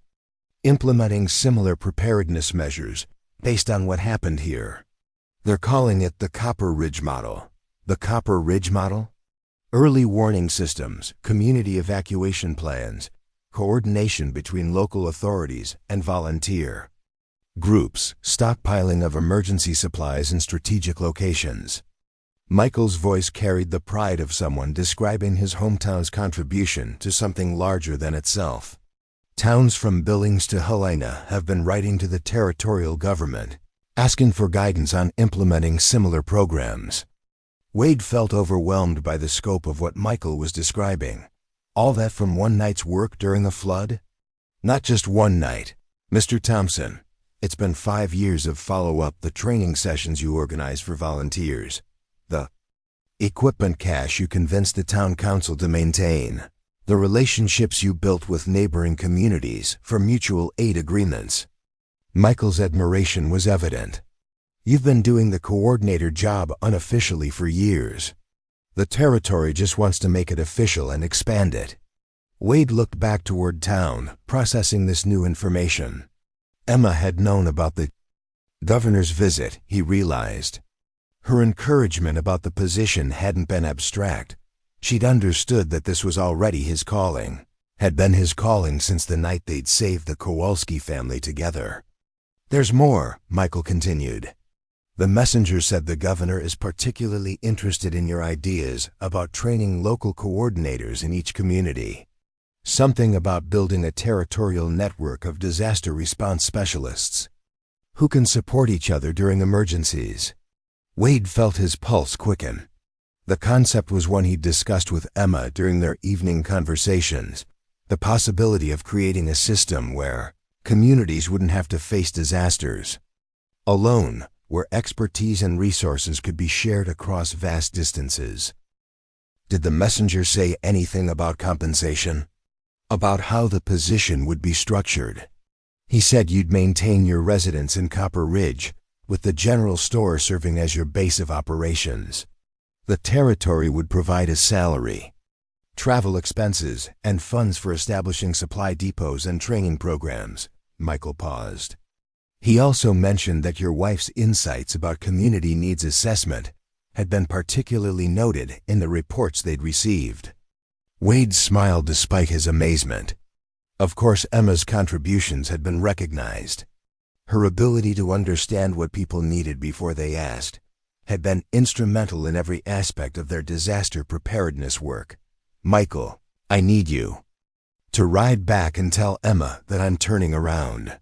implementing similar preparedness measures based on what happened here. They're calling it the Copper Ridge Model." "The Copper Ridge Model?" "Early warning systems, community evacuation plans, coordination between local authorities and volunteer groups, stockpiling of emergency supplies in strategic locations." Michael's voice carried the pride of someone describing his hometown's contribution to something larger than itself. Towns from Billings to Helena have been writing to the territorial government, asking for guidance on implementing similar programs. Wade felt overwhelmed by the scope of what Michael was describing. All that from one night's work during the flood? Not just one night. Mr. Thompson, it's been 5 years of follow-up the training sessions you organize for volunteers. The equipment cache you convinced the town council to maintain. The relationships you built with neighboring communities for mutual aid agreements. Michael's admiration was evident. You've been doing the coordinator job unofficially for years. The territory just wants to make it official and expand it. Wade looked back toward town, processing this new information. Emma had known about the governor's visit, he realized. Her encouragement about the position hadn't been abstract. She'd understood that this was already his calling, had been his calling since the night they'd saved the Kowalski family together. There's more, Michael continued. The messenger said the governor is particularly interested in your ideas about training local coordinators in each community. Something about building a territorial network of disaster response specialists who can support each other during emergencies. Wade felt his pulse quicken. The concept was one he'd discussed with Emma during their evening conversations, the possibility of creating a system where communities wouldn't have to face disasters alone, where expertise and resources could be shared across vast distances. Did the messenger say anything about compensation? About how the position would be structured? He said you'd maintain your residence in Copper Ridge, with the general store serving as your base of operations. The territory would provide a salary, travel expenses, and funds for establishing supply depots and training programs. Michael paused. He also mentioned that your wife's insights about community needs assessment had been particularly noted in the reports they'd received. Wade smiled despite his amazement. Of course, Emma's contributions had been recognized. Her ability to understand what people needed before they asked had been instrumental in every aspect of their disaster preparedness work. Michael, I need you to ride back and tell Emma that I'm turning around.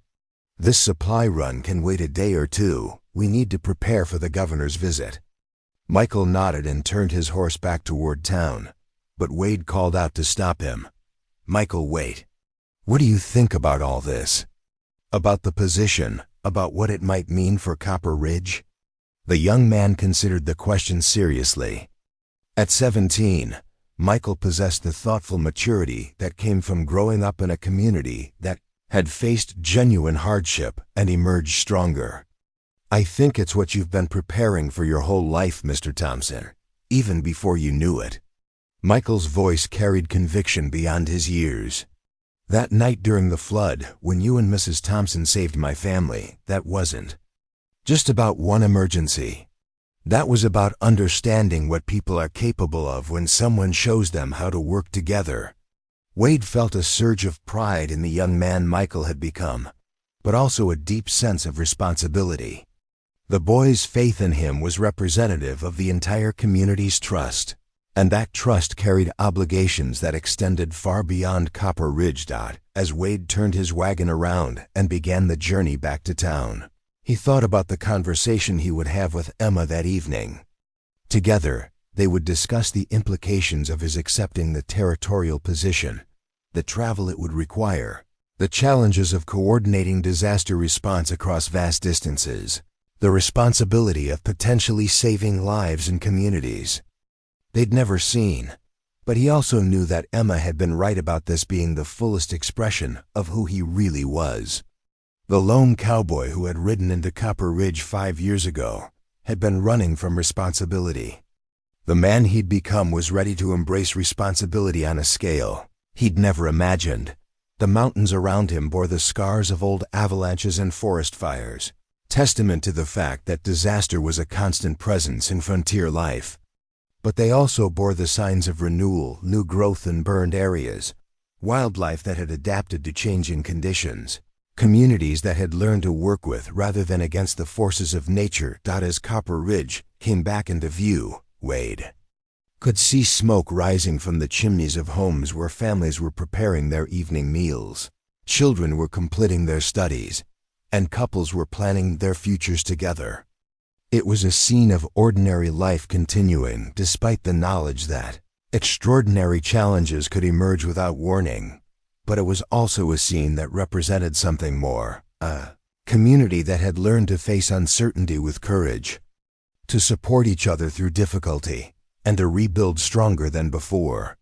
This supply run can wait a day or two. We need to prepare for the governor's visit. Michael nodded and turned his horse back toward town, but Wade called out to stop him. Michael, wait. What do you think about all this? About the position, about what it might mean for Copper Ridge? The young man considered the question seriously. At 17, Michael possessed the thoughtful maturity that came from growing up in a community that had faced genuine hardship and emerged stronger. I think it's what you've been preparing for your whole life, Mr. Thompson, even before you knew it. Michael's voice carried conviction beyond his years. That night during the flood, when you and Mrs. Thompson saved my family, that wasn't just about one emergency. That was about understanding what people are capable of when someone shows them how to work together. Wade felt a surge of pride in the young man Michael had become, but also a deep sense of responsibility. The boy's faith in him was representative of the entire community's trust, and that trust carried obligations that extended far beyond Copper Ridge. As Wade turned his wagon around and began the journey back to town, he thought about the conversation he would have with Emma that evening. Together, they would discuss the implications of his accepting the territorial position, the travel it would require, the challenges of coordinating disaster response across vast distances, the responsibility of potentially saving lives in communities they'd never seen. But he also knew that Emma had been right about this being the fullest expression of who he really was. The lone cowboy who had ridden into Copper Ridge 5 years ago had been running from responsibility. The man he'd become was ready to embrace responsibility on a scale he'd never imagined. The mountains around him bore the scars of old avalanches and forest fires, testament to the fact that disaster was a constant presence in frontier life. But they also bore the signs of renewal, new growth in burned areas, wildlife that had adapted to changing conditions, communities that had learned to work with rather than against the forces of nature. As Copper Ridge came back into view, Wade could see smoke rising from the chimneys of homes where families were preparing their evening meals. Children were completing their studies, and couples were planning their futures together. It was a scene of ordinary life continuing despite the knowledge that extraordinary challenges could emerge without warning. But it was also a scene that represented something more, a community that had learned to face uncertainty with courage, to support each other through difficulty, and to rebuild stronger than before.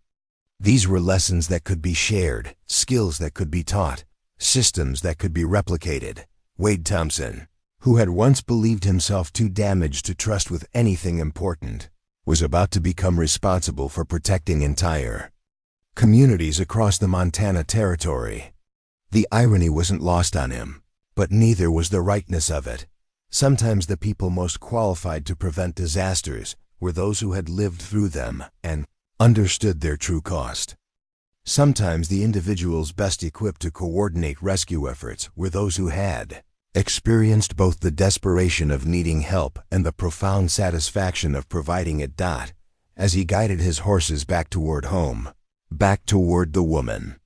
These were lessons that could be shared, skills that could be taught, systems that could be replicated. Wade Thompson, who had once believed himself too damaged to trust with anything important, was about to become responsible for protecting entire communities across the Montana Territory. The irony wasn't lost on him, but neither was the rightness of it. Sometimes the people most qualified to prevent disasters were those who had lived through them and understood their true cost. Sometimes the individuals best equipped to coordinate rescue efforts were those who had experienced both the desperation of needing help and the profound satisfaction of providing it. As he guided his horses back toward home, back toward the woman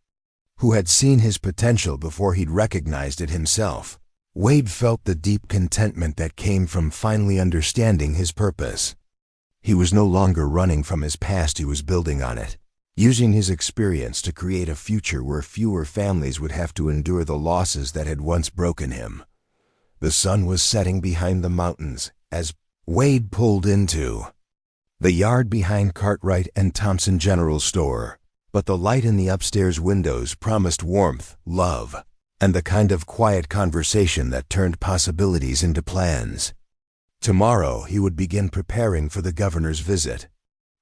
who had seen his potential before he'd recognized it himself, Wade felt the deep contentment that came from finally understanding his purpose. He was no longer running from his past, he was building on it, using his experience to create a future where fewer families would have to endure the losses that had once broken him. The sun was setting behind the mountains as Wade pulled into the yard behind Cartwright and Thompson General Store, but the light in the upstairs windows promised warmth, love, and the kind of quiet conversation that turned possibilities into plans. Tomorrow he would begin preparing for the governor's visit.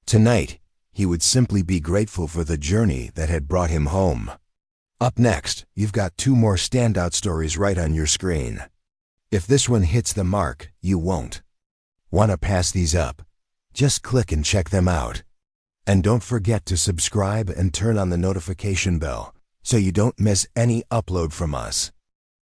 Tonight, he would simply be grateful for the journey that had brought him home. Up next, you've got 2 more standout stories right on your screen. If this one hits the mark, you won't want to pass these up. Just click and check them out. And don't forget to subscribe and turn on the notification bell so you don't miss any upload from us.